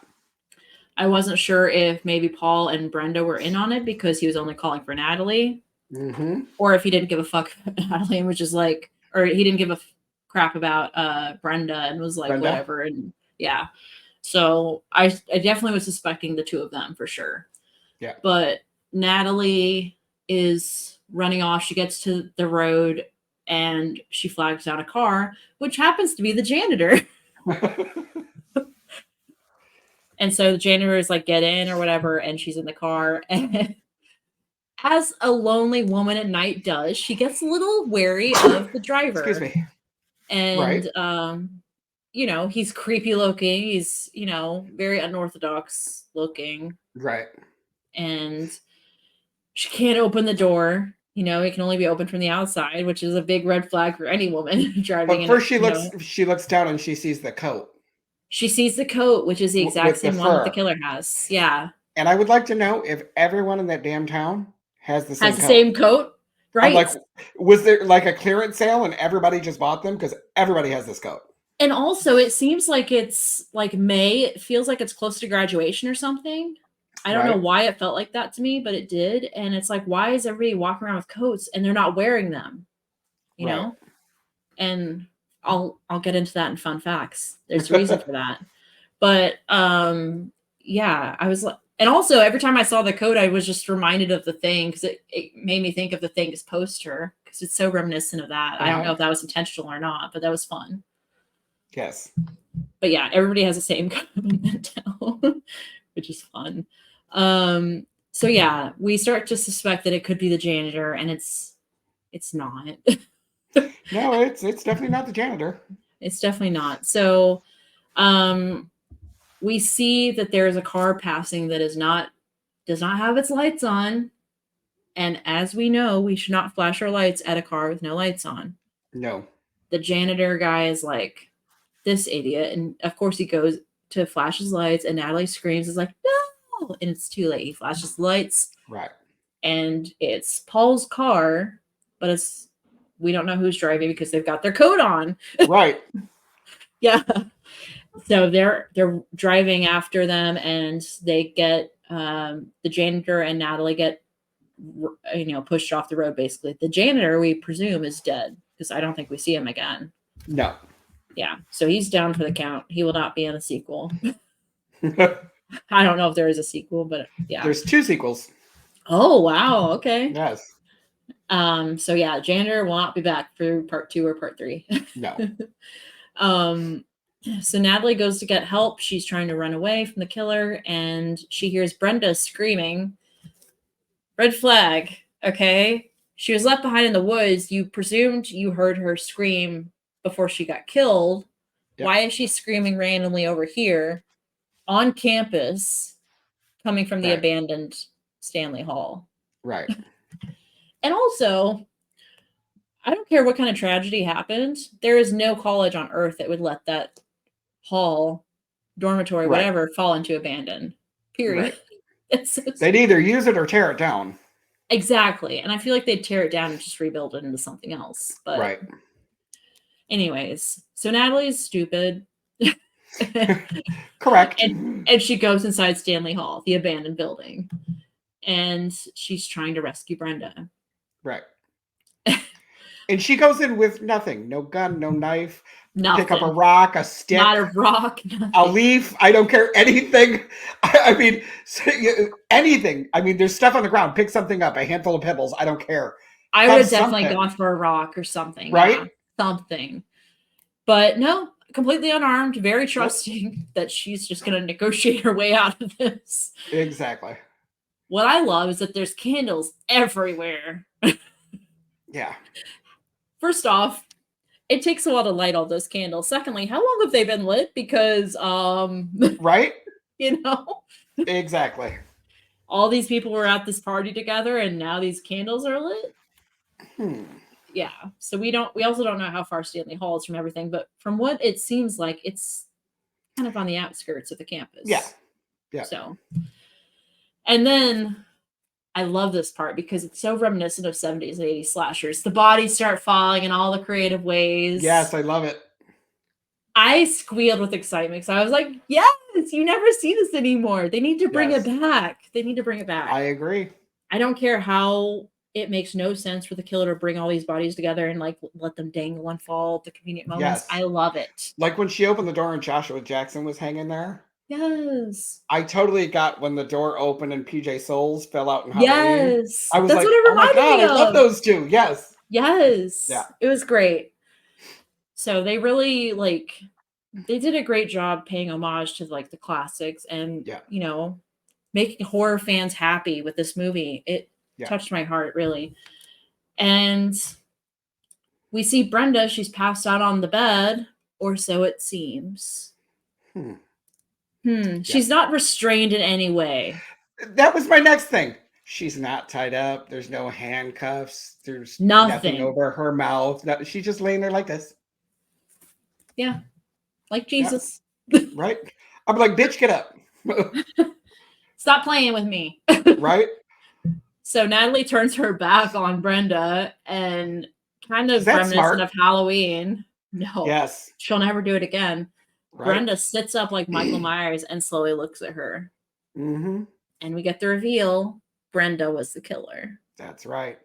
I wasn't sure if maybe Paul and Brenda were in on it because he was only calling for Natalie, Mm-hmm. or if he didn't give a fuck about Natalie and was just like, or he didn't give a crap about Brenda and was like, Brenda? whatever. And yeah. So I definitely was suspecting the two of them for sure. Yeah. But Natalie is running off. She gets to the road and she flags down a car, which happens to be the janitor. And so the janitor is like, get in or whatever. And she's in the car. And as a lonely woman at night does, she gets a little wary of the Excuse driver. me. Right? And, he's creepy looking. He's, very unorthodox looking. Right. And she can't open the door. It can only be opened from the outside, which is a big red flag for any woman driving But in. first she looks down and she sees the coat She sees the coat, which is the exact with the same one that the fur. killer has. Yeah. And I would like to know if everyone in that damn town has the Has same the coat. same coat, I'm like, right? was there like a clearance sale and everybody just bought them? Because everybody has this coat. And also, it seems like it's like May. It feels like it's close to graduation or something. I don't know Right? why it felt like that to me, but it did. And it's like, why is everybody walking around with coats and they're not wearing them? You Right. know? And I'll get into that in fun facts. There's a reason for that. But yeah, I was like, and also every time I saw the code, I was just reminded of The Thing because it made me think of The Thing's poster because it's so reminiscent of that. I don't know if that was intentional or not, but that was fun. Yes. But yeah, everybody has the same kind of mental, which is fun. So yeah, we start to suspect that it could be the janitor, and it's not. No, it's definitely not the janitor. It's definitely not. So we see that there's a car passing that does not have its lights on. And as we know, we should not flash our lights at a car with no lights on. No. The janitor guy is like, this idiot. And of course he goes to flash his lights, and Natalie screams, is like, no. And it's too late. He flashes the lights. Right. And it's Paul's car, but we don't know who's driving because they've got their coat on. Right. Yeah. So they're driving after them, and they get the janitor and Natalie get pushed off the road. Basically, the janitor, we presume, is dead because I don't think we see him again. No. Yeah, so he's down for the count. He will not be in a sequel. I don't know if there is a sequel, but yeah, there's 2 sequels. Oh wow, okay. Yes. So yeah, janitor will not be back for part 2 or part 3. No. So Natalie goes to get help. She's trying to run away from the killer, and she hears Brenda screaming. Red flag. Okay. She was left behind in the woods. You presumed you heard her scream before she got killed. Yep. Why is she screaming randomly over here on campus coming from the abandoned Stanley Hall? Right. And also, I don't care what kind of tragedy happened. There is no college on earth that would let that hall, dormitory, whatever, fall into abandon. Period. Right. So they'd either use it or tear it down. Exactly. And I feel like they'd tear it down and just rebuild it into something else. But anyways, so Natalie's stupid. Correct. And she goes inside Stanley Hall, the abandoned building. And she's trying to rescue Brenda. Right. And she goes in with nothing. No gun, no knife. Nothing. Pick up a rock, a stick. Not a rock. Nothing. A leaf. I don't care. Anything. I mean, anything. I mean, there's stuff on the ground. Pick something up. A handful of pebbles. I don't care. I would have definitely gone for a rock or something. Right? Yeah, something. But no, completely unarmed, very trusting that she's just going to negotiate her way out of this. Exactly. What I love is that there's candles everywhere. Yeah. First off, it takes a while to light all those candles. Secondly, how long have they been lit? Because, right? You know? Exactly. All these people were at this party together, and now these candles are lit? Yeah. So we also don't know how far Stanley Hall is from everything, but from what it seems like, it's kind of on the outskirts of the campus. Yeah. Yeah. So, and then I love this part because it's so reminiscent of 70s and 80s slashers. The bodies start falling in all the creative ways. Yes, I love it. I squealed with excitement because I was like, yes, you never see this anymore. They need to bring it back. They need to bring it back. I agree. I don't care how it makes no sense for the killer to bring all these bodies together and like let them dangle and fall at the convenient moments. Yes. I love it. Like when she opened the door and Joshua Jackson was hanging there. Yes. I totally got when the door opened and PJ Souls fell out in Halloween. Yes. I was like, oh my God, I love those two. Yes. Yes. Yeah. It was great. So they really they did a great job paying homage to like the classics and, you know, making horror fans happy with this movie. It touched my heart, really. And we see Brenda. She's passed out on the bed, or so it seems. She's not restrained in any way. That was my next thing. She's not tied up. There's no handcuffs. There's nothing over her mouth. She's just laying there like this. Yeah. Like Jesus. Yeah. Right? I'm like, bitch, get up. Stop playing with me. Right? So Natalie turns her back on Brenda and kind of reminiscent of Halloween. No. Yes. She'll never do it again. Right. Brenda sits up like Michael Myers and slowly looks at her. Mm-hmm. And we get the reveal. Brenda was the killer. That's right.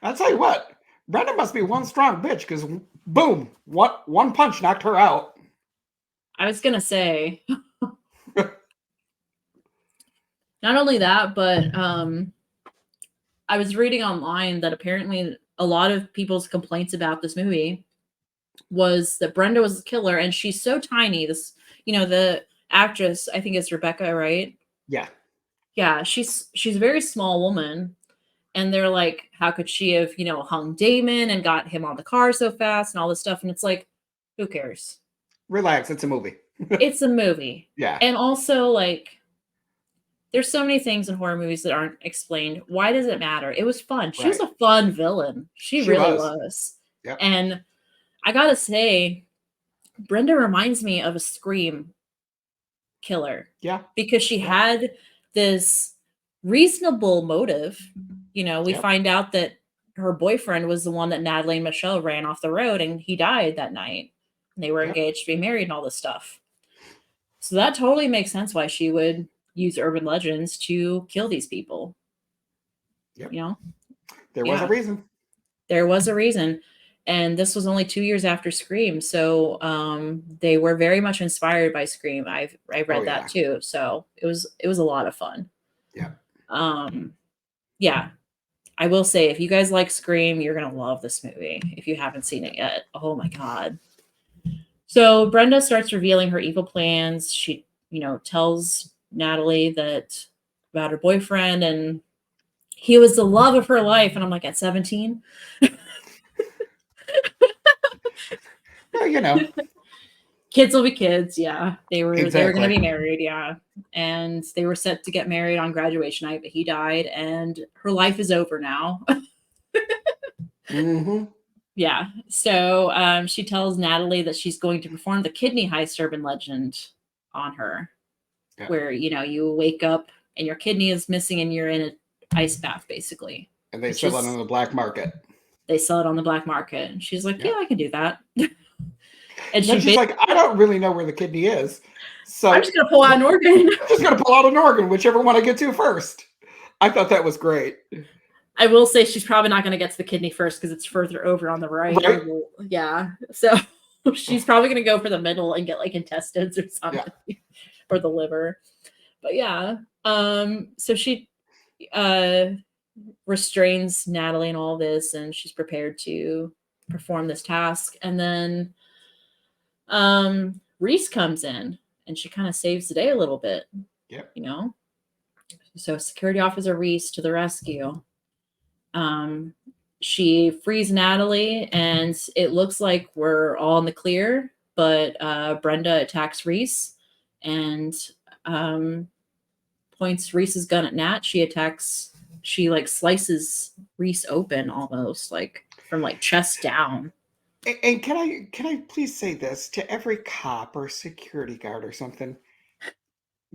I'll tell you what. Brenda must be one strong bitch because Boom! One punch knocked her out. I was gonna say, not only that, but I was reading online that apparently a lot of people's complaints about this movie was that Brenda was the killer, and she's so tiny. This, the actress, I think it's Rebecca, right? Yeah. Yeah, she's a very small woman, and they're like, how could she have, hung Damon and got him on the car so fast and all this stuff? And it's like, who cares? Relax, it's a movie. It's a movie. Yeah. And also, like, there's so many things in horror movies that aren't explained. Why does it matter? It was fun. She was a fun villain. She really was. Yep. And I gotta say, Brenda reminds me of a Scream killer. Yeah. Because she had this reasonable motive. We find out that her boyfriend was the one that Natalie and Michelle ran off the road, and he died that night. And they were engaged to be married and all this stuff. So that totally makes sense why she would use urban legends to kill these people. Yep. There was a reason. There was a reason. And this was only 2 years after Scream. So they were very much inspired by Scream. I read that too. So it was a lot of fun. Yeah. Yeah. I will say, if you guys like Scream, you're going to love this movie. If you haven't seen it yet. Oh my God. So Brenda starts revealing her evil plans. She, tells Natalie about her boyfriend, and he was the love of her life. And I'm like, at 17? Well, kids will be kids. Yeah. They were going to be married. Yeah. And they were set to get married on graduation night, but he died, and her life is over now. Mm-hmm. Yeah. So she tells Natalie that she's going to perform the kidney heist urban legend on her, where, you wake up and your kidney is missing and you're in an ice bath, basically. And they sell it on the black market. They sell it on the black market. And she's like, yeah, I can do that. And she's like, I don't really know where the kidney is. So I'm just going to pull out an organ. I'm just going to pull out an organ, whichever one I get to first. I thought that was great. I will say she's probably not going to get to the kidney first because it's further over on the right. Yeah. So she's probably going to go for the middle and get like intestines or something, or the liver. But yeah. So she restrains Natalie and all this, and she's prepared to perform this task. And then Reese comes in, and she kind of saves the day a little bit. Yep. So security officer Reese to the rescue. She frees Natalie, and it looks like we're all in the clear, but Brenda attacks Reese and points Reese's gun at Nat. She like slices Reese open almost, like from like chest down. And can I please say this to every cop or security guard or something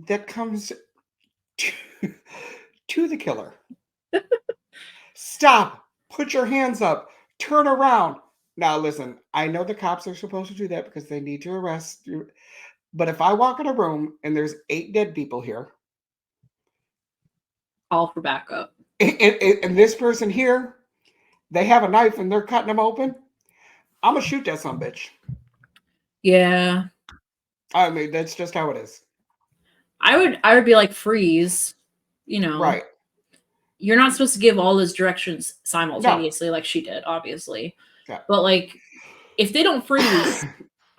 that comes to the killer? Stop, put your hands up, turn around. Now listen, I know the cops are supposed to do that because they need to arrest you. But if I walk in a room and there's 8 dead people here, call for backup. And this person here, they have a knife and they're cutting them open, I'm gonna shoot that sumbitch. Yeah. I mean, that's just how it is. I would be like, freeze, Right. You're not supposed to give all those directions simultaneously like she did, obviously. Yeah. But like, if they don't freeze,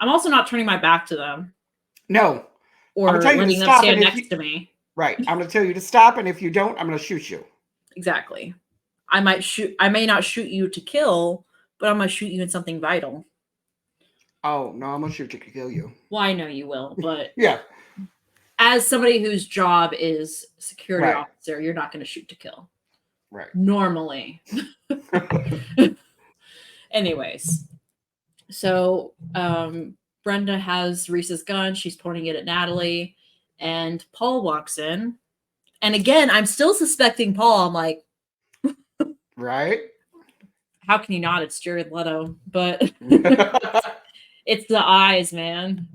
I'm also not turning my back to them. No. Or letting them stand next to me. Right. I'm going to tell you to stop, and if you don't, I'm going to shoot you. Exactly. I may not shoot you to kill, but I'm going to shoot you in something vital. Oh, no, I'm going to shoot you to kill you. Well, I know you will, but yeah. As somebody whose job is security officer, you're not going to shoot to kill. Right. Normally. Anyways. So Brenda has Reese's gun. She's pointing it at Natalie. And Paul walks in. And again, I'm still suspecting Paul. I'm like, right? How can you not? It's Jared Leto. But it's the eyes, man.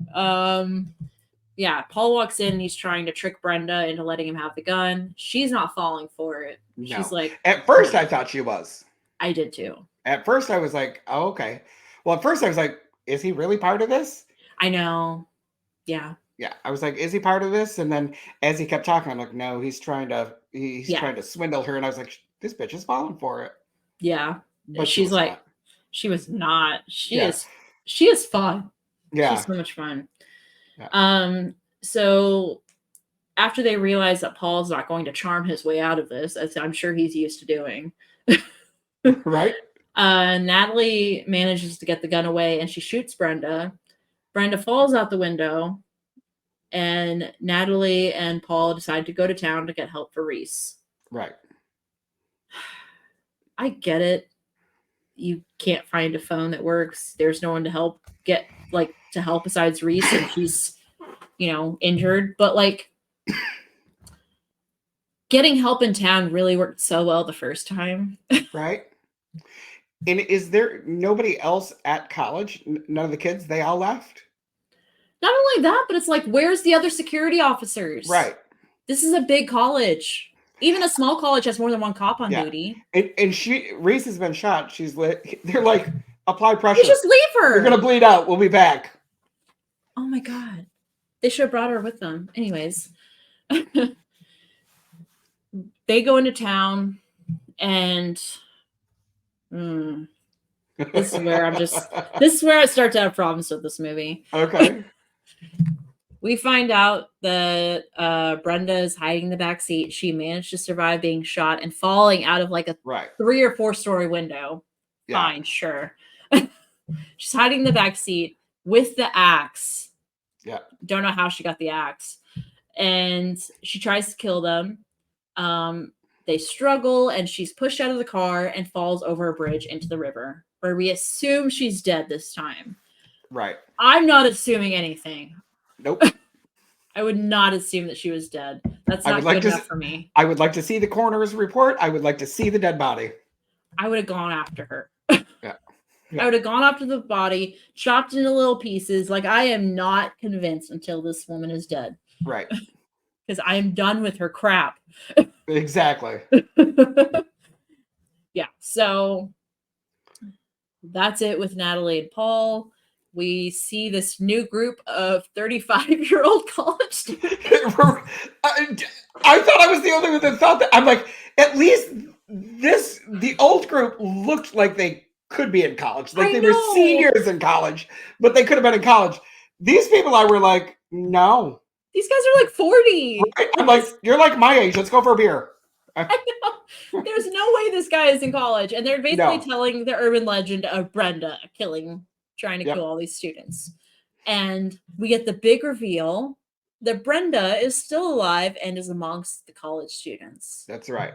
Yeah, Paul walks in and he's trying to trick Brenda into letting him have the gun. She's not falling for it. No. She's like, at first I thought she was. I did too. At first I was like, oh, okay. Well, at first I was like, is he really part of this? I know. Yeah. Yeah, I was like, is he part of this? And then as he kept talking, I'm like, no, he's trying Yeah. to swindle her. And I was like, this bitch is falling for it. Yeah. But she She's was like, not. she was not. Yeah. She is fun. She's Yeah. so much fun. Yeah. So after they realize that Paul's not going to charm his way out of this, as I'm sure he's used to doing, Right? Natalie manages to get the gun away and she shoots Brenda. Brenda falls out the window, and Natalie and Paul decide to go to town to get help for Reese. Right. I get it. You can't find a phone that works. There's no one to help besides Reese, and she's, injured. But like, getting help in town really worked so well the first time. Right. And is there nobody else at college? None of the kids? They all left? Not only that, but it's like, where's the other security officers? Right. This is a big college. Even a small college has more than one cop on duty. And Reese has been shot. She's lit. They're like, apply pressure. You just leave her. You're gonna bleed out. We'll be back. Oh my God. They should have brought her with them. Anyways. They go into town, and this is where I start to have problems with this movie. Okay. We find out that Brenda is hiding in the back seat. She managed to survive being shot and falling out of like a 3 or 4 story window. Yeah. Fine, sure. She's hiding in the back seat with the axe. Yeah. Don't know how she got the axe. And she tries to kill them. They struggle, and she's pushed out of the car and falls over a bridge into the river, where we assume she's dead this time. Right. I'm not assuming anything. Nope. I would not assume that she was dead. That's not good enough for me. I would like to see the coroner's report. I would like to see the dead body. I would have gone after her. Yeah. I would have gone after the body, chopped into little pieces. Like, I am not convinced until this woman is dead. Right. Because I am done with her crap. Exactly. Yeah. So that's it with Natalie and Paul. We see this new group of 35-year-old college students. I thought I was the only one that thought that. I'm like, at least the old group looked like they could be in college. Like they were seniors in college, but they could have been in college. These people I were like, no. These guys are like 40. Right? I'm like, you're like my age. Let's go for a beer. I know. There's no way this guy is in college. And they're basically telling the urban legend of Brenda trying to kill all these students. And we get the big reveal that Brenda is still alive and is amongst the college students. That's right.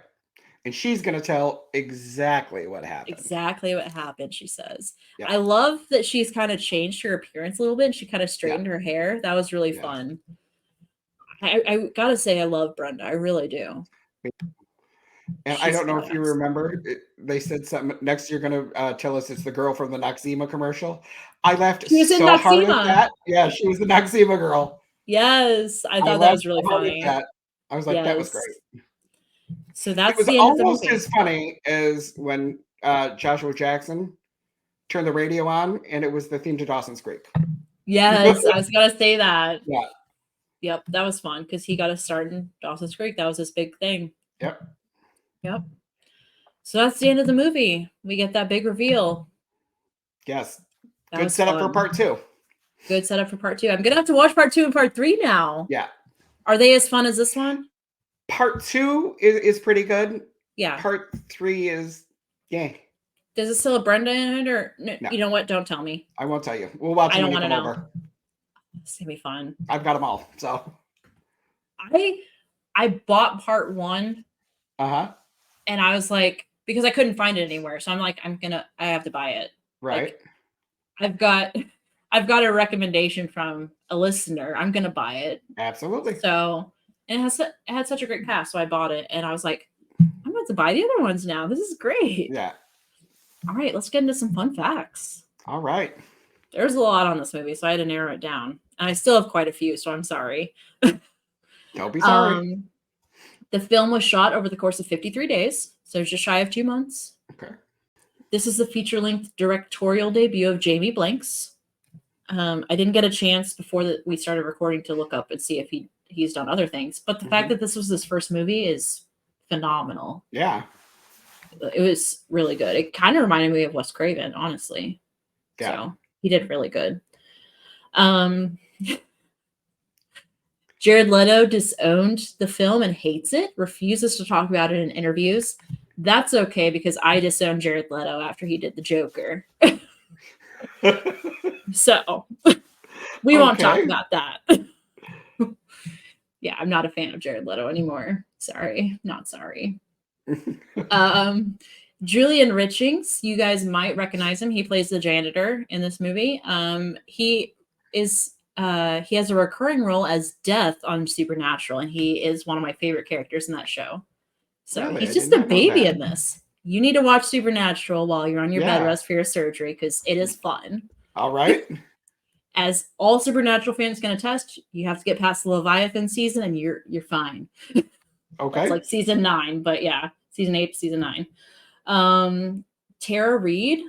And she's going to tell exactly what happened. Exactly what happened, she says. Yeah. I love that she's kind of changed her appearance a little bit. She kind of straightened her hair. That was really fun. I got to say, I love Brenda. I really do. And I don't know if you remember, they said something next. You're going to tell us it's the girl from the Noxzema commercial. I laughed so hard at that. Yeah, she was the Noxzema girl. Yes, I thought that was really funny. I was like, that was great. So that's it was the end almost of the movie. as funny as when Joshua Jackson turned the radio on and it was the theme to Dawson's Creek. Yes, I was gonna say that. Yeah. Yep, that was fun because he got to start in Dawson's Creek. That was his big thing. Yep. So that's the end of the movie. We get that big reveal. Yes. Good setup for part 2. Good setup for part 2. I'm gonna have to watch part 2 and part 3 now. Yeah. Are they as fun as this one? Part 2 is pretty good. Yeah. Part 3 is Does it still have Brenda in it, or no? You know what? Don't tell me. I won't tell you. We'll watch it when you come over. It's gonna be fun. I've got them all. So I bought part 1. Uh-huh. And I was like, because I couldn't find it anywhere. So I'm like, I have to buy it. Right. Like, I've got a recommendation from a listener. I'm gonna buy it. Absolutely. So it had such a great cast, so I bought it, and I was like, I'm about to buy the other ones now. This is great. Yeah. All right, let's get into some fun facts. All right. There's a lot on this movie, so I had to narrow it down. And I still have quite a few, so I'm sorry. Don't be sorry. The film was shot over the course of 53 days, so just shy of 2 months. Okay. This is the feature-length directorial debut of Jamie Blanks. I didn't get a chance before we started recording to look up and see if he's done other things, but the fact that this was his first movie is phenomenal. Yeah. It was really good. It kind of reminded me of Wes Craven, honestly. Yeah. So he did really good. Jared Leto disowned the film and hates it, refuses to talk about it in interviews. That's okay because I disowned Jared Leto after he did the Joker. So we won't talk about that. Yeah, I'm not a fan of Jared Leto anymore. Sorry, not sorry. Julian Richings, you guys might recognize him. He plays the janitor in this movie. He has a recurring role as Death on Supernatural, and he is one of my favorite characters in that show. So really? He's just a baby in this. You need to watch Supernatural while you're on your bed rest for your surgery because it is fun. All right. As all Supernatural fans can attest, you have to get past the Leviathan season and you're fine. Okay. It's like season 9, but yeah, season 8 to season 9. Tara Reid,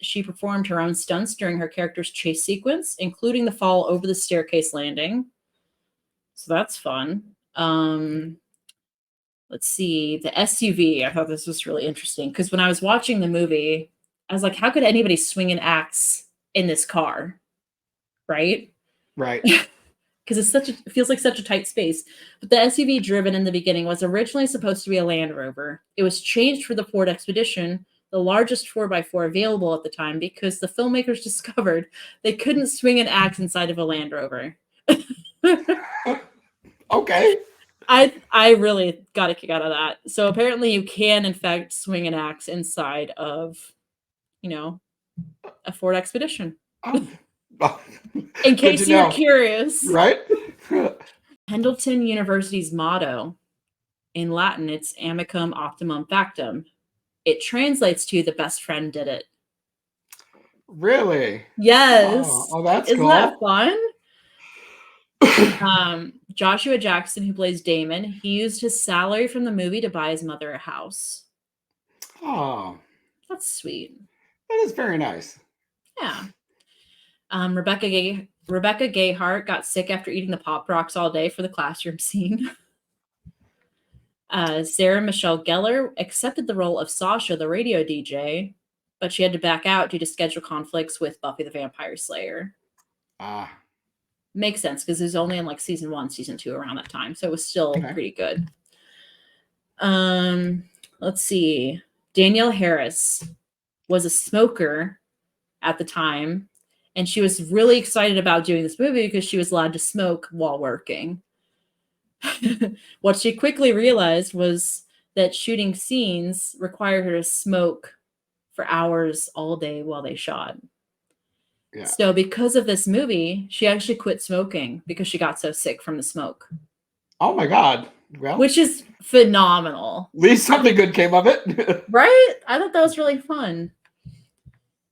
she performed her own stunts during her character's chase sequence, including the fall over the staircase landing. So that's fun. Let's see, the SUV. I thought this was really interesting because when I was watching the movie, I was like, how could anybody swing an axe in this car? Right? Because it feels like such a tight space. But the SUV driven in the beginning was originally supposed to be a Land Rover. It was changed for the Ford Expedition, the largest 4x4 available at the time, because the filmmakers discovered they couldn't swing an axe inside of a Land Rover. Okay. I really got a kick out of that. So apparently you can, in fact, swing an axe inside of, a Ford Expedition. In case you're curious. Right? Pendleton University's motto, in Latin, it's amicum optimum factum. It translates to the best friend did it. Really? Yes. Oh, that's Isn't cool. That fun? Joshua Jackson, who plays Damon, he used his salary from the movie to buy his mother a house. Oh. That's sweet. That is very nice. Yeah. Rebecca Gayheart got sick after eating the Pop Rocks all day for the classroom scene. Sarah Michelle Gellar accepted the role of Sasha, the radio DJ, but she had to back out due to schedule conflicts with Buffy the Vampire Slayer. Makes sense because it was only in like season 1, season 2 around that time, so it was still pretty good. Let's see. Danielle Harris was a smoker at the time, and she was really excited about doing this movie because she was allowed to smoke while working. What she quickly realized was that shooting scenes required her to smoke for hours all day while they shot. Yeah. So because of this movie, she actually quit smoking because she got so sick from the smoke. Oh my God. Well, which is phenomenal. At least something good came of it. Right? I thought that was really fun.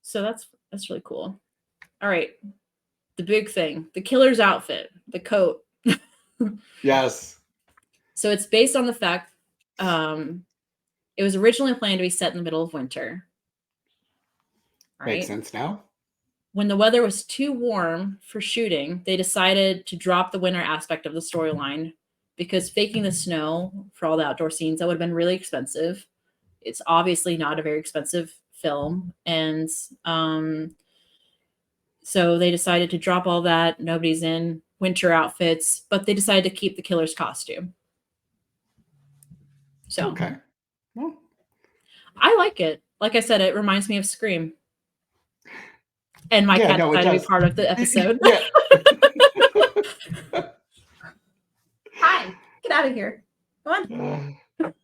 So that's really cool. All right. The big thing, the killer's outfit, the coat. Yes. So it's based on the fact it was originally planned to be set in the middle of winter. Right? Makes sense now. When the weather was too warm for shooting, they decided to drop the winter aspect of the storyline because faking the snow for all the outdoor scenes, that would have been really expensive. It's obviously not a very expensive film. And so they decided to drop all that. Nobody's in winter outfits, but they decided to keep the killer's costume. So, okay. Well, I like it. Like I said, it reminds me of Scream. And my cat decided to be part of the episode. Hi, get out of here. Come on.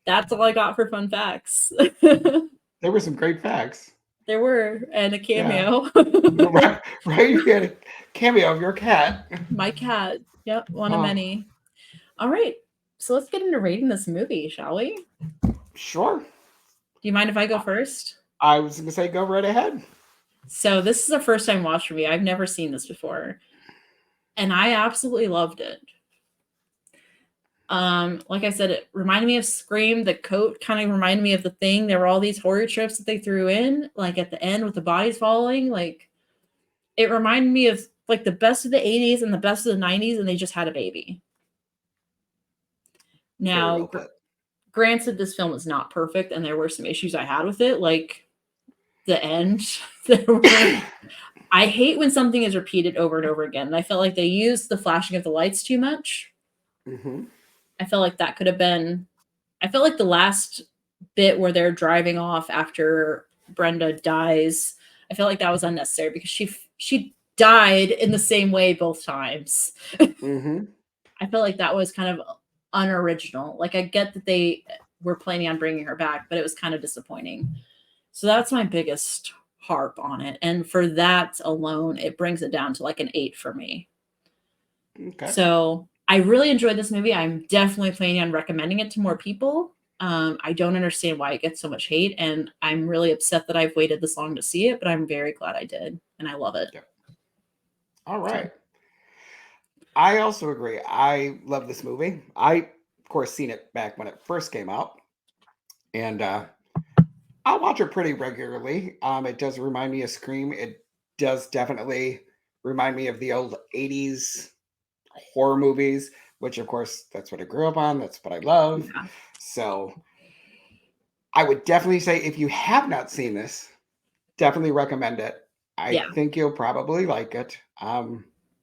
That's all I got for fun facts. There were some great facts. There were, and a cameo. Yeah. Right? You had a cameo of your cat. My cat. Yep, one of many. All right. So let's get into rating this movie, shall we? Sure. Do you mind if I go first? I was going to say go right ahead. So this is a first-time watch for me. I've never seen this before. And I absolutely loved it. Like I said, it reminded me of Scream. The coat kind of reminded me of The Thing. There were all these horror tropes that they threw in, like at the end with the bodies falling. Like it reminded me of like the best of the 80s and the best of the 90s, and they just had a baby. Very Now, well put. granted, this film is not perfect, and there were some issues I had with it, like the end. There were. I hate when something is repeated over and over again. And I felt like they used the flashing of the lights too much. Mm-hmm. I felt like that could have been. I felt like the last bit where they're driving off after Brenda dies, I felt like that was unnecessary because she died in the same way both times. Mm-hmm. I felt like that was kind of unoriginal. Like I get that they were planning on bringing her back, but it was kind of disappointing. So that's my biggest harp on it. And for that alone, it brings it down to like an 8 for me. Okay. So I really enjoyed this movie. I'm definitely planning on recommending it to more people. I don't understand why it gets so much hate, and I'm really upset that I've waited this long to see it, but I'm very glad I did, and I love it. Yep. All right. I also agree. I love this movie. I, of course, seen it back when it first came out, and I watch it pretty regularly. It does remind me of Scream. It does definitely remind me of the old 80s horror movies, which, of course, that's what I grew up on. That's what I love. Yeah. So I would definitely say if you have not seen this, definitely recommend it. I Yeah. think you'll probably like it.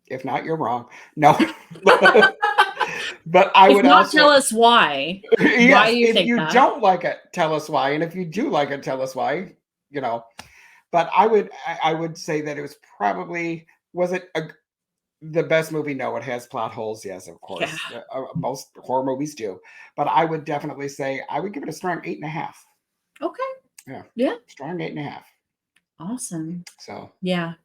If not, you're wrong. No. But I If would not, also, tell us why. Why yes, you if think you that. don't like it, tell us why. And if you do like it, tell us why, you know. But I would say that it was probably, was it the best movie? No, it has plot holes. Yes, of Yeah. course. Most horror movies do. But I would definitely say I would give it a strong 8.5. Okay. Yeah. Yeah. Strong 8.5. Awesome. So Yeah.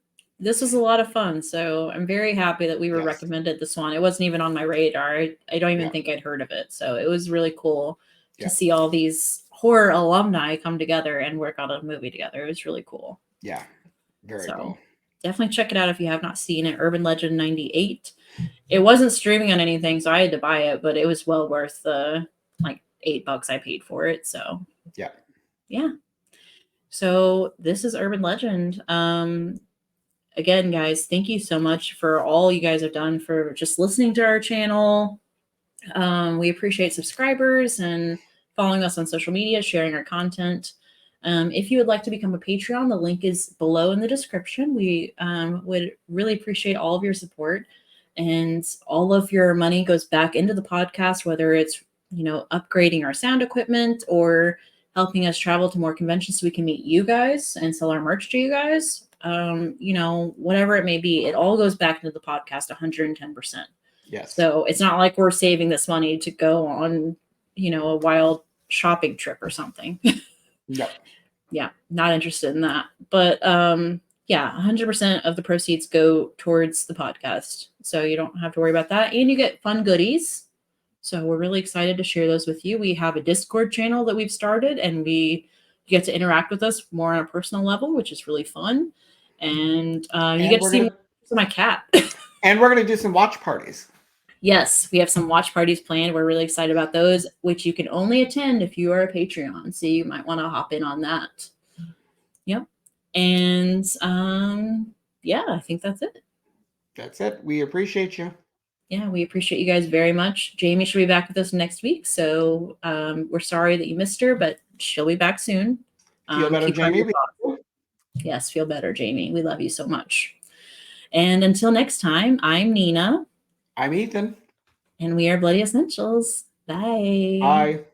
This was a lot of fun. So I'm very happy that we were yes. recommended this one. It wasn't even on my radar. I don't even Yeah. think I'd heard of it. So it was really cool to Yeah. see all these horror alumni come together and work on a movie together. It was really cool. Yeah. Very So cool. definitely check it out if you have not seen it. Urban Legend 98. It wasn't streaming on anything, so I had to buy it, but it was well worth the like $8 I paid for it. So Yeah. yeah. So this is Urban Legend. Again, guys, thank you so much for all you guys have done for just listening to our channel. We appreciate subscribers and following us on social media, sharing our content. If you would like to become a Patreon, the link is below in the description. We would really appreciate all of your support, and all of your money goes back into the podcast, whether it's upgrading our sound equipment or helping us travel to more conventions so we can meet you guys and sell our merch to you guys. Whatever it may be, it all goes back into the podcast 110%. Yes. So it's not like we're saving this money to go on, a wild shopping trip or something. No. Yeah, not interested in that. But yeah, 100% of the proceeds go towards the podcast. So you don't have to worry about that. And you get fun goodies. So we're really excited to share those with you. We have a Discord channel that we've started, and you get to interact with us more on a personal level, which is really fun. And you get to see my cat. And we're going to do some watch parties. Yes, we have some watch parties planned. We're really excited about those, which you can only attend if you are a Patreon. So you might want to hop in on that. Yep. And yeah, I think that's it. That's it. We appreciate you. Yeah, we appreciate you guys very much. Jamie should be back with us next week. So we're sorry that you missed her, but she'll be back soon. Feel better, Jamie. Yes, feel better, Jamie. We love you so much. And until next time, I'm Nina. I'm Ethan. And we are Bloody Essentials. Bye. Bye.